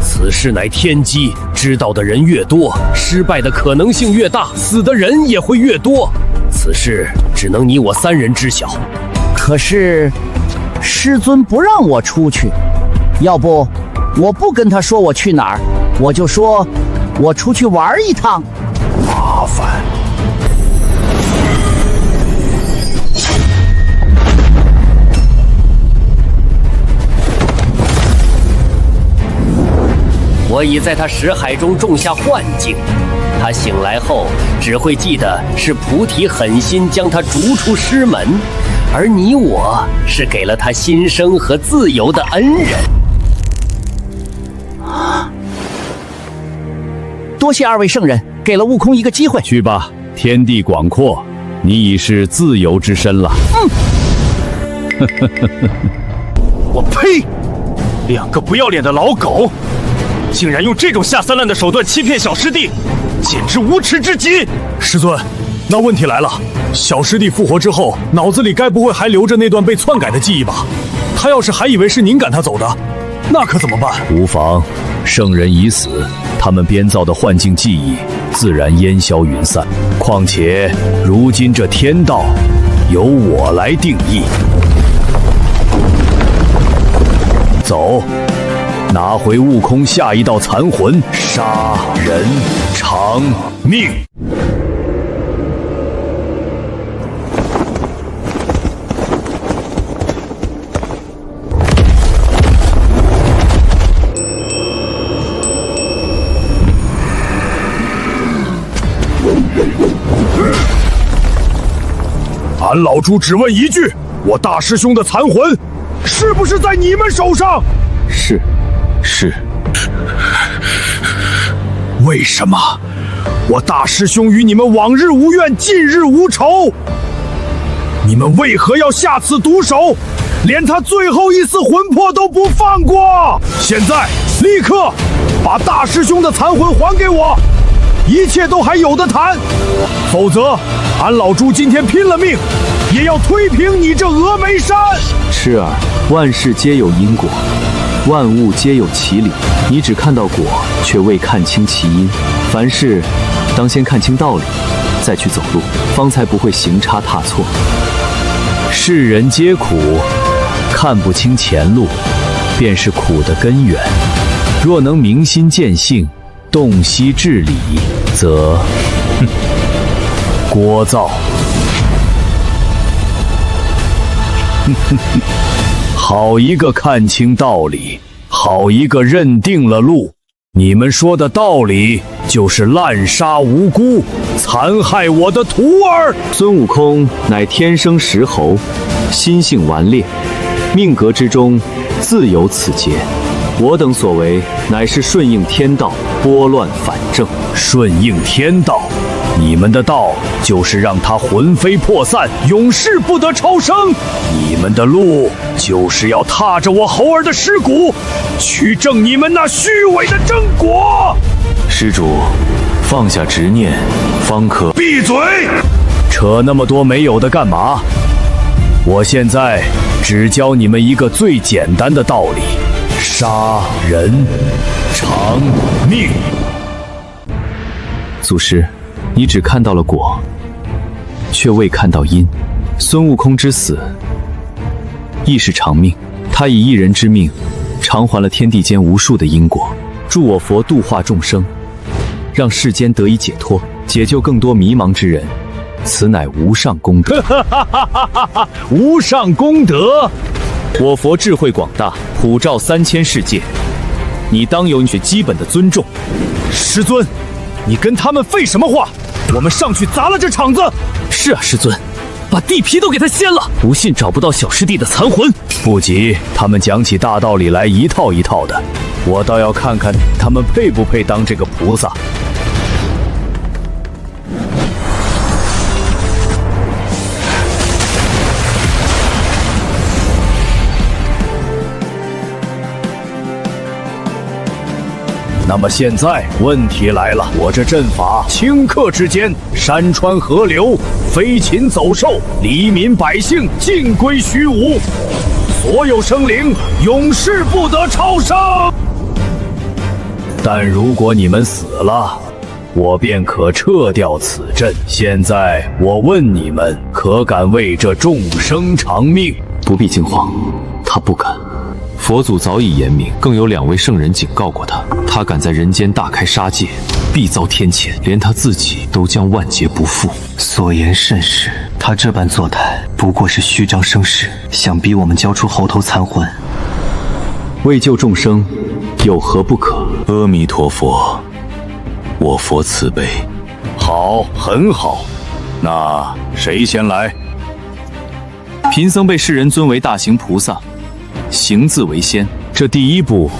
此事乃天机，知道的人越多，失败的可能性越大，死的人也会越多。此事只能你我3人知晓。可是师尊不让我出去，要不我不跟他说我去哪儿，我就说我出去玩一趟。麻烦。我已在他识海中种下幻境，他醒来后只会记得是菩提狠心将他逐出师门，而你我是给了他新生和自由的恩人。多谢2位圣人，给了悟空一个机会。去吧，天地广阔，你已是自由之身了。我呸！2个不要脸的老狗！竟然用这种下三滥的手段欺骗小师弟，简直无耻至极！师尊，那问题来了，小师弟复活之后，脑子里该不会还留着那段被篡改的记忆吧？他要是还以为是您赶他走的，那可怎么办？无妨，圣人已死，他们编造的幻境记忆自然烟消云散。况且如今这天道由我来定义。走，拿回悟空下一道残魂，杀人偿命。俺老猪只问一句：我大师兄的残魂是不是在你们手上？是。为什么我大师兄与你们往日无怨，近日无仇？你们为何要下此毒手，连他最后一丝魂魄都不放过？现在立刻把大师兄的残魂还给我，一切都还有得谈，否则俺老猪今天拼了命也要推平你这峨眉山。痴儿，万事皆有因果，万物皆有其理，你只看到果，却未看清其因。凡事当先看清道理，再去走路，方才不会行差踏错。世人皆苦，看不清前路，便是苦的根源。若能明心见性，洞悉至理，则聒噪。好一个看清道理，好一个认定了路。你们说的道理就是滥杀无辜，残害我的徒儿。孙悟空乃天生石猴，心性顽劣，命格之中自有此劫。我等所为，乃是顺应天道，拨乱反正。顺应天道，你们的道就是让他魂飞魄散，永世不得超生。你们的路就是要踏着我猴儿的尸骨，去证你们那虚伪的正果。施主，放下执念，方可。闭嘴！扯那么多没有的干嘛？我现在只教你们一个最简单的道理：杀人偿命。祖师，你只看到了果，却未看到因。孙悟空之死，亦是偿命。他以一人之命，偿还了天地间无数的因果，助我佛度化众生，让世间得以解脱，解救更多迷茫之人。此乃无上功德。无上功德！我佛智慧广大，普照3000世界，你当有最基本的尊重。师尊，你跟他们废什么话？我们上去砸了这场子。是啊，师尊，把地皮都给他掀了。不信找不到小师弟的残魂。不急，他们讲起大道理来一套一套的，我倒要看看他们配不配当这个菩萨。那么现在问题来了，我这阵法顷刻之间，山川河流、飞禽走兽、黎民百姓尽归虚无，所有生灵永世不得超生。但如果你们死了，我便可撤掉此阵。现在我问你们，可敢为这众生偿命？不必惊慌，他不敢。佛祖早已言明，更有2位圣人警告过他，他敢在人间大开杀戒，必遭天谴，连他自己都将万劫不复。所言甚是，他这般作态，不过是虚张声势，想逼我们交出猴头残魂。为救众生，有何不可？阿弥陀佛，我佛慈悲。好，很好。那谁先来？贫僧被世人尊为大行菩萨，行字为先，这第一步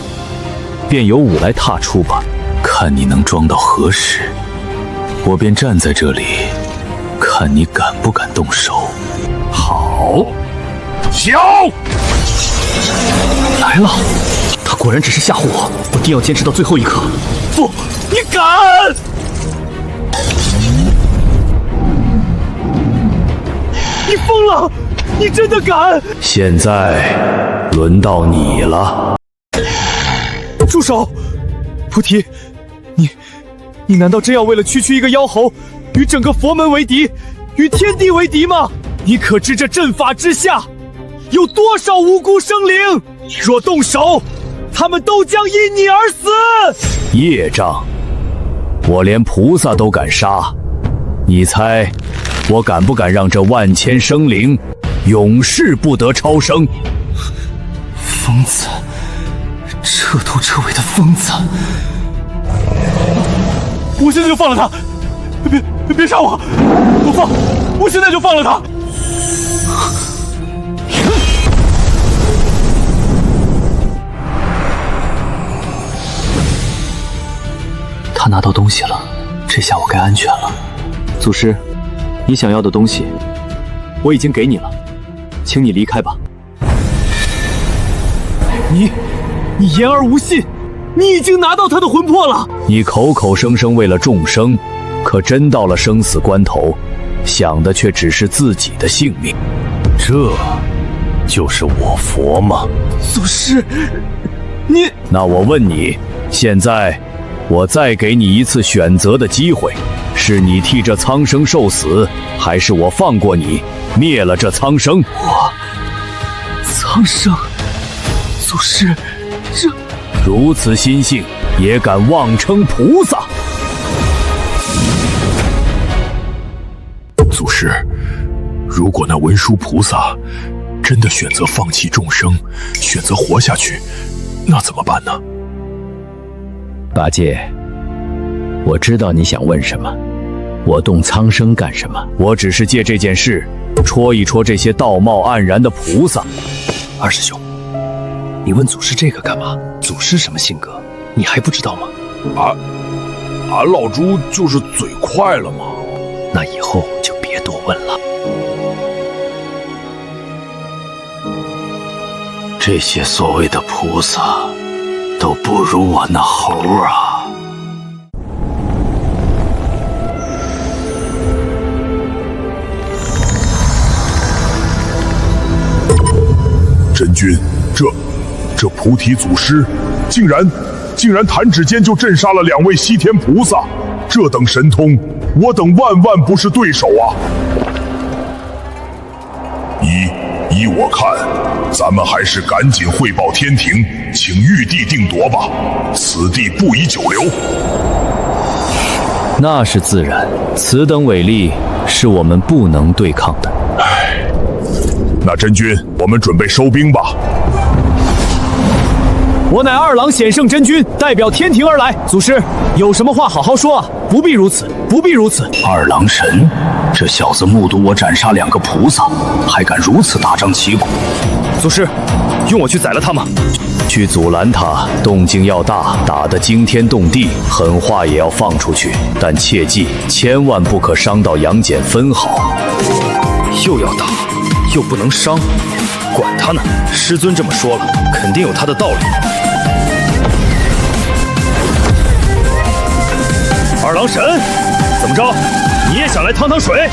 便由我来踏出吧，看你能装到何时。我便站在这里，看你敢不敢动手。好，小来了，他果然只是吓唬我，我定要坚持到最后一刻。不，你敢！你疯了！你真的敢？现在轮到你了。住手！菩提，你难道真要为了区区一个妖猴，与整个佛门为敌，与天地为敌吗？你可知这阵法之下，有多少无辜生灵？若动手，他们都将因你而死。业障，我连菩萨都敢杀，你猜我敢不敢让这万千生灵永世不得超生？疯子，彻头彻尾的疯子！我现在就放了他！别杀我！我现在就放了他！他拿到东西了，这下我该安全了。祖师，你想要的东西我已经给你了，请你离开吧。你言而无信，你已经拿到他的魂魄了。你口口声声为了众生，可真到了生死关头，想的却只是自己的性命。这就是我佛吗？祖师，你……那我问你，现在我再给你一次选择的机会，是你替这苍生受死，还是我放过你，灭了这苍生？苍生，祖师，这如此心性，也敢妄称菩萨？祖师，如果那文殊菩萨真的选择放弃众生，选择活下去，那怎么办呢？八戒，我知道你想问什么，我动苍生干什么？我只是借这件事戳一戳这些道貌岸然的菩萨。二师兄，你问祖师这个干嘛？祖师什么性格，你还不知道吗？俺老猪就是嘴快了嘛。那以后就别多问了。这些所谓的菩萨，都不如我那猴啊！真君，这菩提祖师竟然弹指间就镇杀了2位西天菩萨，这等神通，我等万不是对手啊！依我看，咱们还是赶紧汇报天庭，请玉帝定夺吧，此地不宜久留。那是自然，此等伟力是我们不能对抗的。那真君，我们准备收兵吧。我乃二郎显圣真君，代表天庭而来。祖师，有什么话好好说啊，不必如此，不必如此。二郎神，这小子目睹我斩杀2个菩萨，还敢如此大张旗鼓。祖师，用我去宰了他吗？去阻拦他，动静要大，打得惊天动地，狠话也要放出去，但切记，千万不可伤到杨戬分毫。又要打，又不能伤，管他呢！师尊这么说了，肯定有他的道理。二郎神，怎么着？你也想来趟水？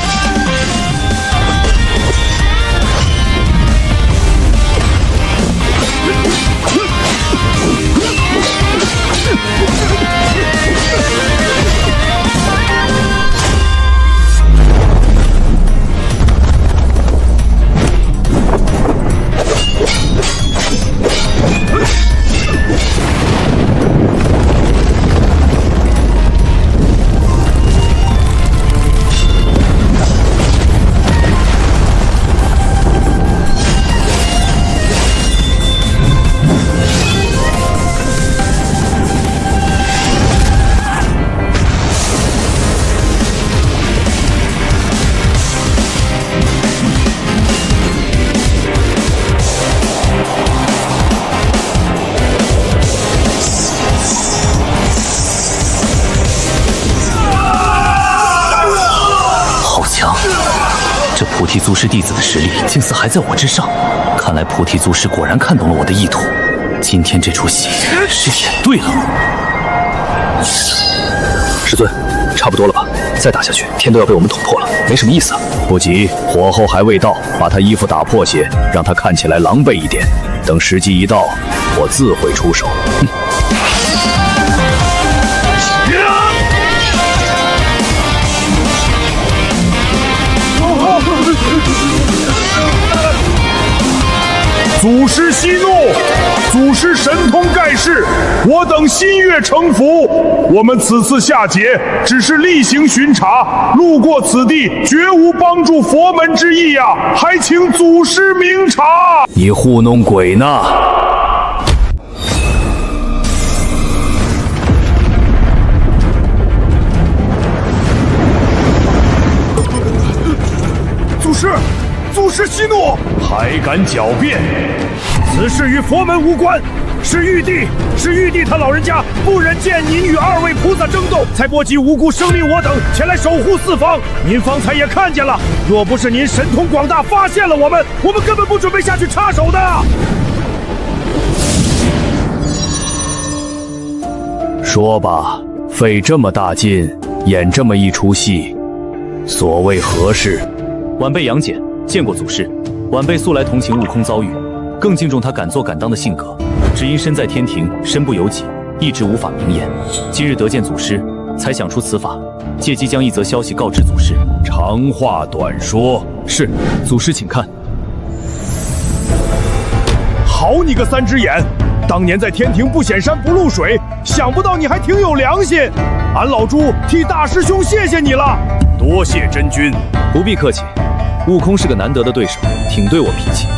菩提祖师弟子的实力竟似还在我之上，看来菩提祖师果然看懂了我的意图。今天这出戏是演对了。师尊，差不多了吧？再打下去，天都要被我们捅破了，没什么意思啊。不急，火候还未到，把他衣服打破些，让他看起来狼狈一点。等时机一到，我自会出手。祖师息怒，祖师神通盖世，我等心悦诚服。我们此次下劫只是例行巡查，路过此地，绝无帮助佛门之意呀，还请祖师明察。你糊弄鬼呢！祖师息怒，还敢狡辩！此事与佛门无关，是玉帝他老人家不忍见您与2位菩萨争斗，才波及无辜生命我等前来守护四方。您方才也看见了，若不是您神通广大发现了我们根本不准备下去插手的。说吧，费这么大劲演这么一出戏，所谓何事？晚辈杨戬见过祖师，晚辈素来同情悟空遭遇，更敬重他敢作敢当的性格。只因身在天庭，身不由己，一直无法明言。今日得见祖师，才想出此法，借机将一则消息告知祖师。长话短说。是，祖师请看。好你个3只眼！当年在天庭不显山不露水，想不到你还挺有良心。俺老猪替大师兄谢谢你了。多谢真君。不必客气。悟空是个难得的对手，挺对我脾气。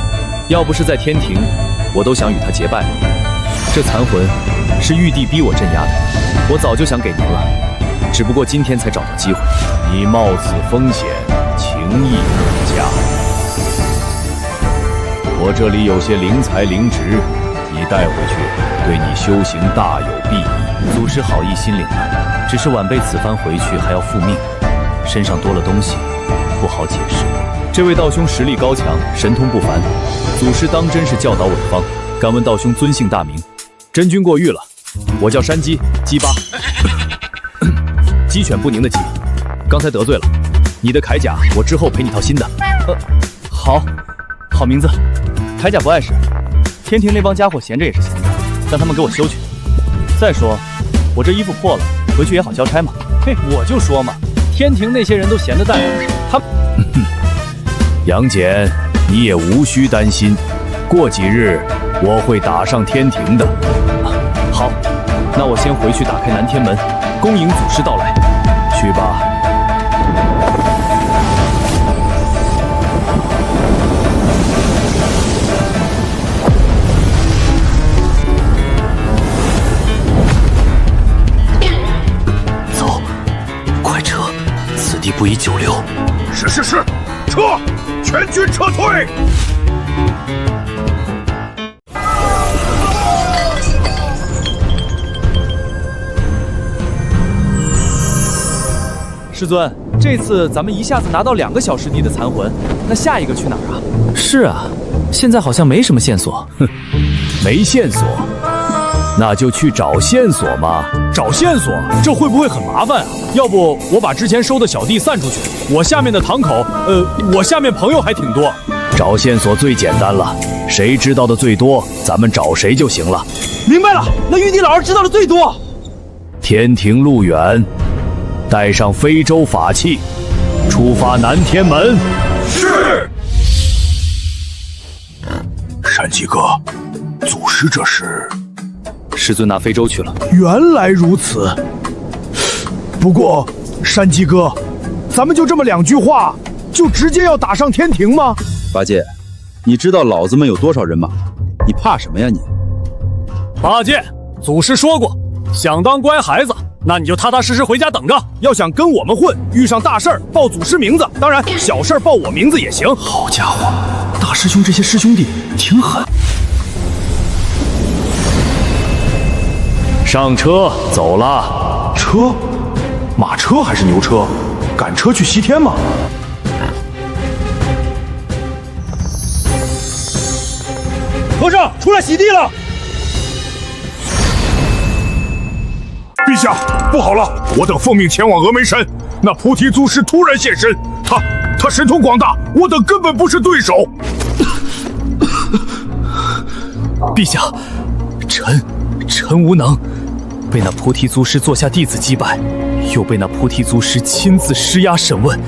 要不是在天庭，我都想与他结拜了。这残魂是玉帝逼我镇压的，我早就想给您了，只不过今天才找到机会。你冒此风险，情义可嘉。我这里有些灵材灵植，你带回去，对你修行大有裨益。祖师好意心领了，只是晚辈此番回去还要复命，身上多了东西，不好解释。这位道兄实力高强，神通不凡，祖师当真是教导有方。敢问道兄尊姓大名？真君过誉了，我叫山鸡，鸡巴，鸡犬不宁的鸡。刚才得罪了你的铠甲，我之后赔你套新的。好名字。铠甲不碍事，天庭那帮家伙闲着也是闲着，让他们给我修去。再说，我这衣服破了，回去也好交差嘛。嘿，我就说嘛，天庭那些人都闲得蛋疼，他们。杨戬，你也无需担心，过几日我会打上天庭的。好，那我先回去打开南天门，恭迎祖师到来。去吧。走，快撤，此地不宜久留。是，撤！全军撤退！师尊，这次咱们一下子拿到2个小师弟的残魂，那下一个去哪儿啊？是啊，现在好像没什么线索。没线索，那就去找线索嘛。找线索，这会不会很麻烦啊？要不我把之前收的小弟散出去，我下面的堂口，我下面朋友还挺多。找线索最简单了，谁知道的最多，咱们找谁就行了。明白了，那玉帝老儿知道的最多。天庭路远，带上非洲法器，出发南天门。是。山鸡哥，祖师这是？师尊拿非洲去了。原来如此。不过，山鸡哥，咱们就这么2句话，就直接要打上天庭吗？八戒，你知道老子们有多少人马？你怕什么呀你？八戒，祖师说过，想当乖孩子，那你就踏踏实实回家等着。要想跟我们混，遇上大事儿报祖师名字，当然小事儿报我名字也行。好家伙，大师兄这些师兄弟挺狠。上车，走了。车？马车还是牛车？赶车去西天吗？和尚，出来洗地了！陛下，不好了！我等奉命前往峨眉山，那菩提祖师突然现身，他神通广大，我等根本不是对手。陛下，臣无能，被那菩提祖师座下弟子击败，又被那菩提祖师亲自施压审问。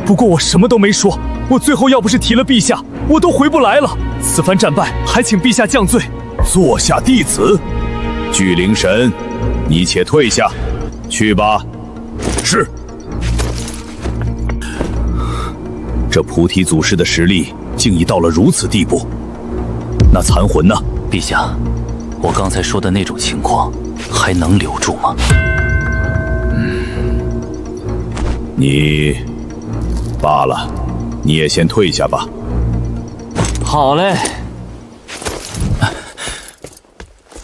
不过我什么都没说，我最后要不是提了陛下，我都回不来了。此番战败，还请陛下降罪。座下弟子，巨灵神，你且退下，去吧。是。这菩提祖师的实力竟已到了如此地步，那残魂呢？陛下，我刚才说的那种情况，还能留住吗？你罢了，你也先退下吧。好嘞，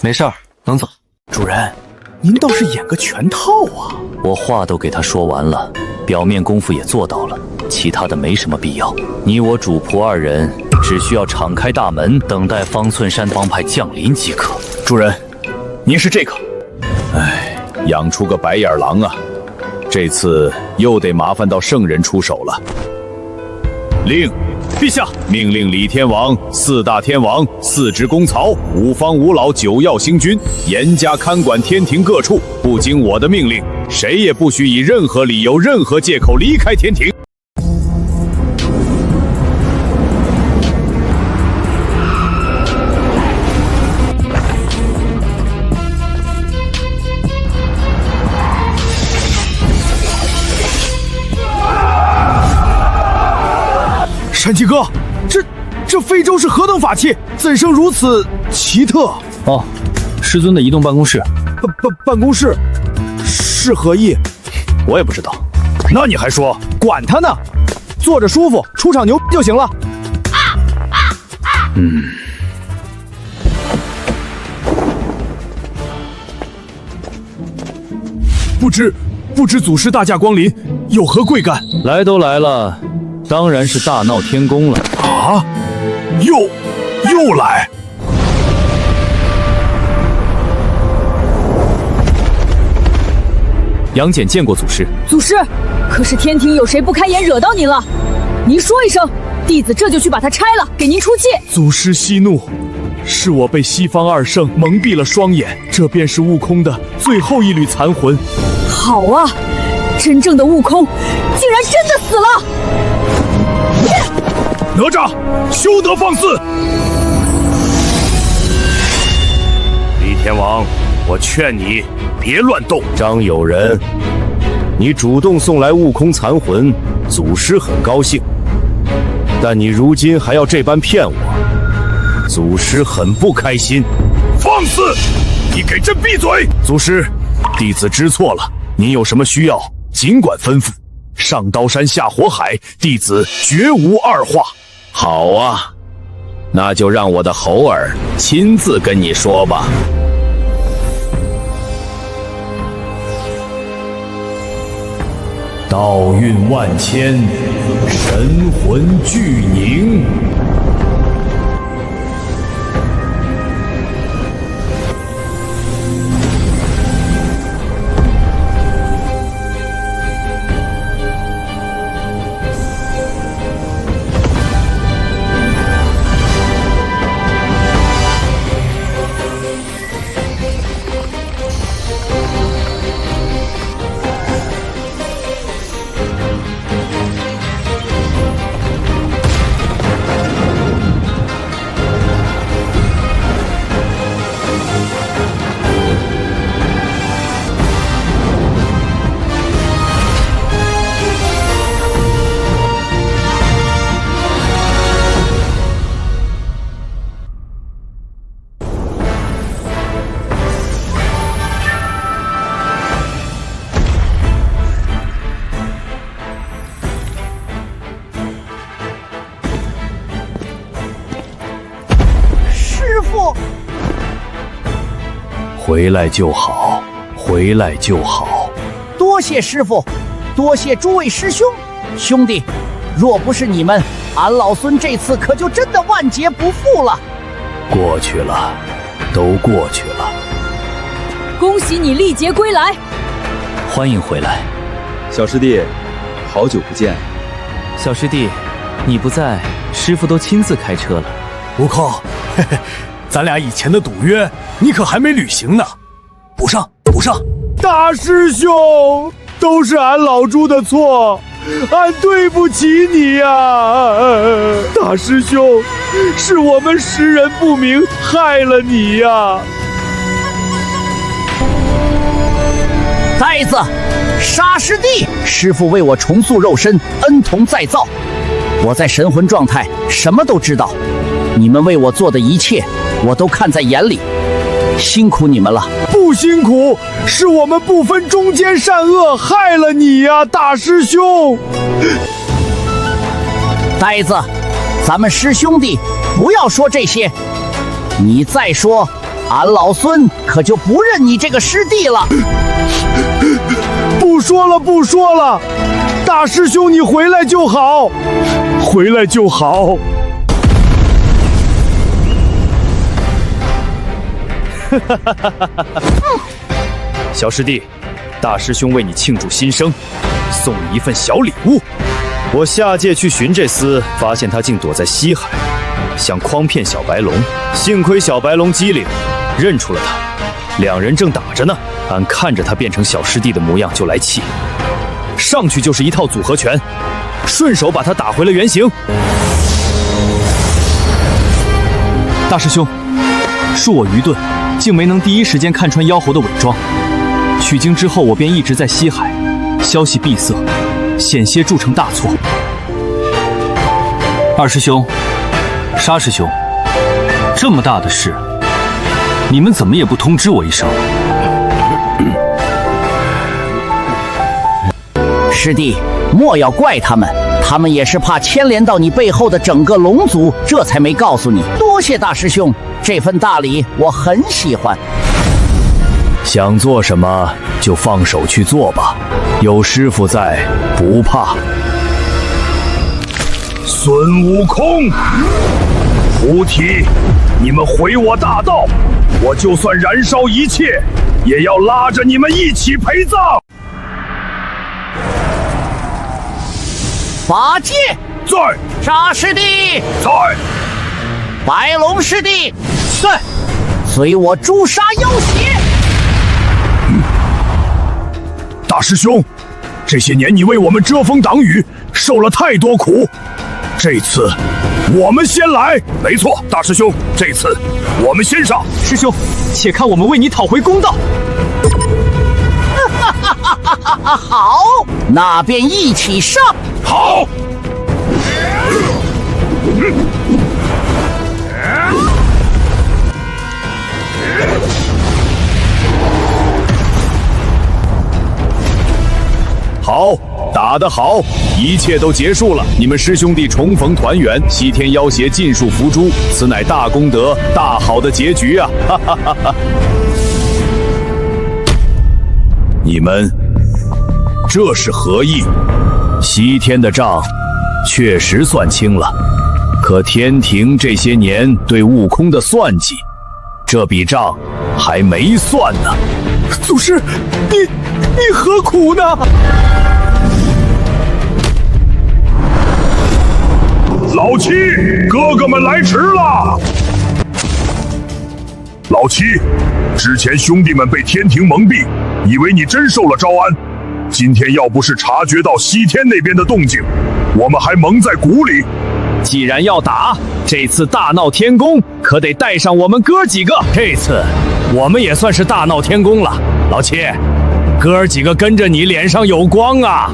没事儿，能走。主人，您倒是演个全套啊！我话都给他说完了，表面功夫也做到了，其他的没什么必要。你我主仆2人只需要敞开大门，等待方寸山帮派降临即可。主人，您是这个？哎，养出个白眼狼啊！这次又得麻烦到圣人出手了。令，陛下，命令李天王、4大天王、4职公曹、5方5老、9曜星君严加看管天庭各处，不经我的命令，谁也不许以任何理由、任何借口离开天庭。山鸡哥，这非洲是何等法器，怎生如此奇特？哦，师尊的移动办公室。办公室是何意？我也不知道。那你还说？管他呢，坐着舒服，出场牛就行了。不知祖师大驾光临，有何贵干？来都来了，当然是大闹天宫了。啊！又来！杨戬见过祖师。祖师，可是天庭有谁不开眼惹到您了？您说一声，弟子这就去把它拆了，给您出气。祖师息怒，是我被西方二圣蒙蔽了双眼，这便是悟空的最后一缕残魂。好啊，真正的悟空竟然真的死了！哪吒，休得放肆！李天王，我劝你别乱动。张友仁，你主动送来悟空残魂，祖师很高兴，但你如今还要这般骗我，祖师很不开心。放肆！你给朕闭嘴！祖师，弟子知错了，您有什么需要尽管吩咐，上刀山下火海，弟子绝无二话。好啊，那就让我的猴儿亲自跟你说吧。道运万千，神魂俱凝。回来就好，回来就好。多谢师父，多谢诸位师兄。兄弟，若不是你们，俺老孙这次可就真的万劫不复了。过去了，都过去了。恭喜你历劫归来，欢迎回来，小师弟，好久不见。小师弟，你不在，师傅都亲自开车了。悟空，嘿嘿，咱俩以前的赌约，你可还没履行呢，补上，补上！大师兄，都是俺老猪的错，俺对不起你呀！大师兄，是我们识人不明，害了你呀！呆子，沙师弟，师父为我重塑肉身，恩同再造。我在神魂状态，什么都知道。你们为我做的一切，我都看在眼里。辛苦你们了。不辛苦，是我们不分忠奸善恶，害了你呀，大师兄。呆子，咱们师兄弟不要说这些，你再说，俺老孙可就不认你这个师弟了。不说了，不说了，大师兄你回来就好，回来就好。小师弟，大师兄为你庆祝新生，送你一份小礼物。我下界去寻这厮，发现他竟躲在西海，想诓骗小白龙。幸亏小白龙机灵，认出了他。两人正打着呢，俺看着他变成小师弟的模样就来气，上去就是一套组合拳，顺手把他打回了原形。大师兄，恕我愚钝，竟没能第一时间看穿妖猴的伪装。取经之后，我便一直在西海，消息闭塞，险些铸成大错。二师兄，沙师兄，这么大的事，你们怎么也不通知我一声？师弟，莫要怪他们，他们也是怕牵连到你背后的整个龙族，这才没告诉你。多谢大师兄，这份大礼我很喜欢。想做什么就放手去做吧，有师傅在，不怕。孙悟空，菩提，你们毁我大道，我就算燃烧一切，也要拉着你们一起陪葬。法界在，沙师弟在，白龙师弟在，随我诛杀妖邪。大师兄，这些年你为我们遮风挡雨，受了太多苦，这次我们先来。没错，大师兄，这次我们先上。师兄，且看我们为你讨回公道。好，那便一起上。好。好，打得好，一切都结束了，你们师兄弟重逢团圆，西天妖邪尽数伏诛，此乃大功德，大好的结局啊！哈哈哈哈！你们这是何意？西天的账确实算清了，可天庭这些年对悟空的算计，这笔账还没算呢。祖师，你何苦呢？老七，哥哥们来迟了。老七，之前兄弟们被天庭蒙蔽，以为你真受了招安。今天要不是察觉到西天那边的动静，我们还蒙在鼓里。既然要打，这次大闹天宫可得带上我们哥几个。这次我们也算是大闹天宫了。老七，哥几个跟着你脸上有光啊！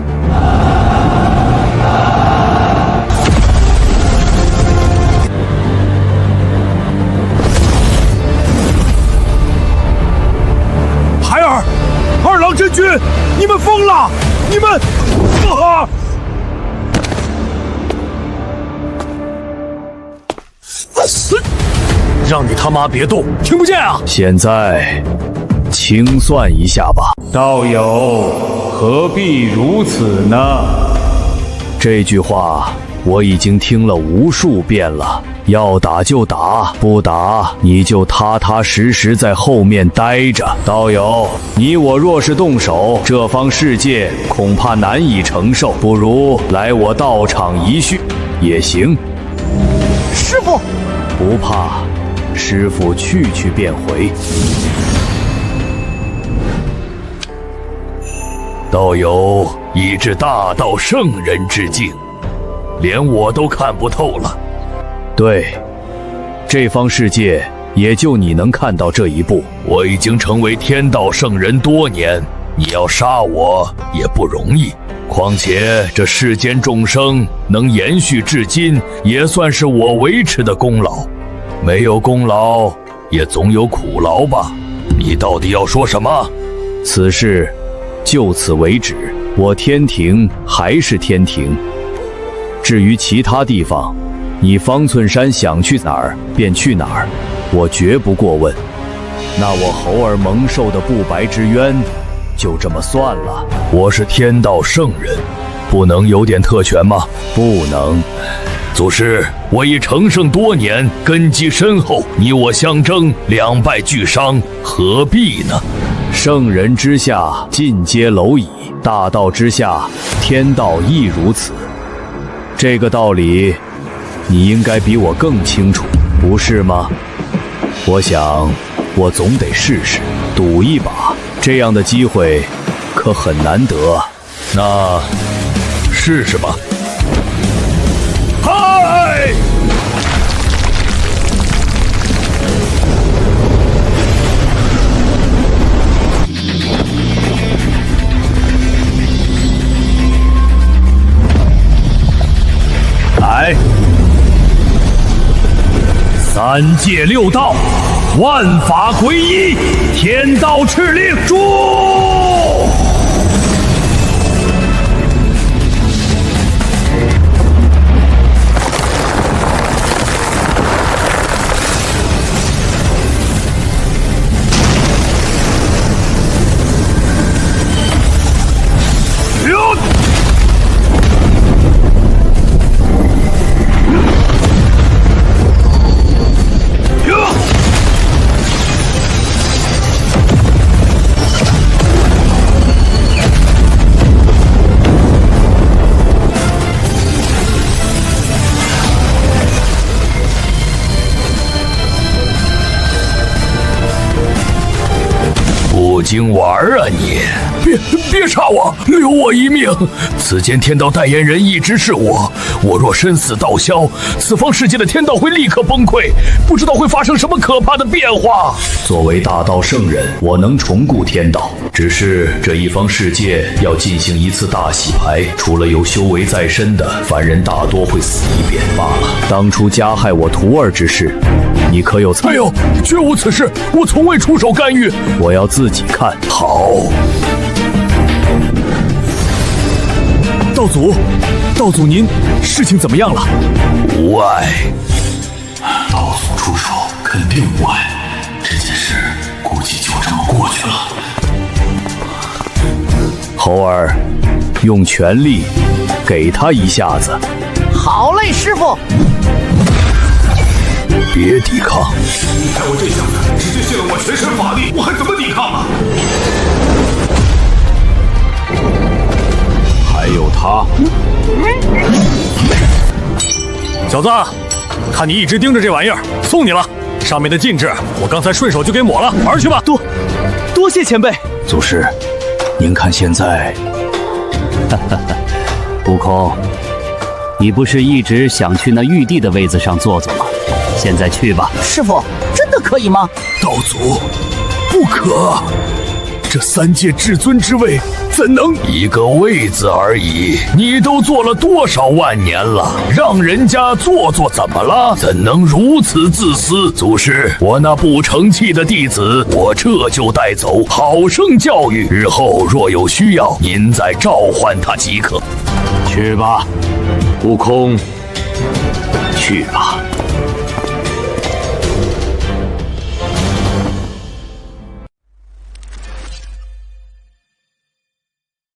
孩儿，二郎真君，你们疯了！你们啊！让你他妈别动，听不见啊！现在清算一下吧。道友，何必如此呢？这句话我已经听了无数遍了。要打就打，不打你就踏踏实实在后面待着。道友，你我若是动手，这方世界恐怕难以承受，不如来我道场一叙也行。师傅，不怕，师傅去便回。道友已至大道圣人之境，连我都看不透了。对，这方世界也就你能看到这一步。我已经成为天道圣人多年，你要杀我也不容易。况且这世间众生能延续至今，也算是我维持的功劳。没有功劳，也总有苦劳吧？你到底要说什么？此事就此为止，我天庭还是天庭。至于其他地方，你方寸山想去哪儿便去哪儿，我绝不过问。那我猴儿蒙受的不白之冤，就这么算了。我是天道圣人，不能有点特权吗？不能。祖师，我已成圣多年，根基深厚，你我相争，两败俱伤，何必呢？圣人之下，尽皆蝼蚁；大道之下，天道亦如此。这个道理你应该比我更清楚，不是吗？我想我总得试试，赌一把，这样的机会可很难得。那试试吧。嗨！来！三界六道，万法归一，天道敕令，诛！心玩啊你！别杀我，留我一命！此间天道代言人一直是我，我若身死道消，此方世界的天道会立刻崩溃，不知道会发生什么可怕的变化。作为大道圣人，我能重固天道，只是这一方世界要进行一次大洗牌，除了有修为在身的凡人，大多会死一遍罢了。当初加害我徒儿之事，你可有参与？没有，绝无此事，我从未出手干预。我要自己看。好。道祖您事情怎么样了？无碍。道祖出手肯定无碍，这件事估计就这么过去了。猴儿，用全力给他一下子。好嘞，师傅。别抵抗！你看我这小子，直接泄了我全身法力，我还怎么抵抗啊？还有他，小子，看你一直盯着这玩意儿，送你了。上面的禁制，我刚才顺手就给抹了，玩去吧。多谢前辈。祖师，您看现在，悟空，你不是一直想去那玉帝的位子上坐坐吗？现在去吧。师傅，真的可以吗？道祖，不可！这三界至尊之位，怎能一个位子而已？你都做了多少万年了，让人家坐坐怎么了？怎能如此自私？祖师，我那不成器的弟子，我这就带走，好生教育。日后若有需要，您再召唤他即可。去吧，悟空，去吧。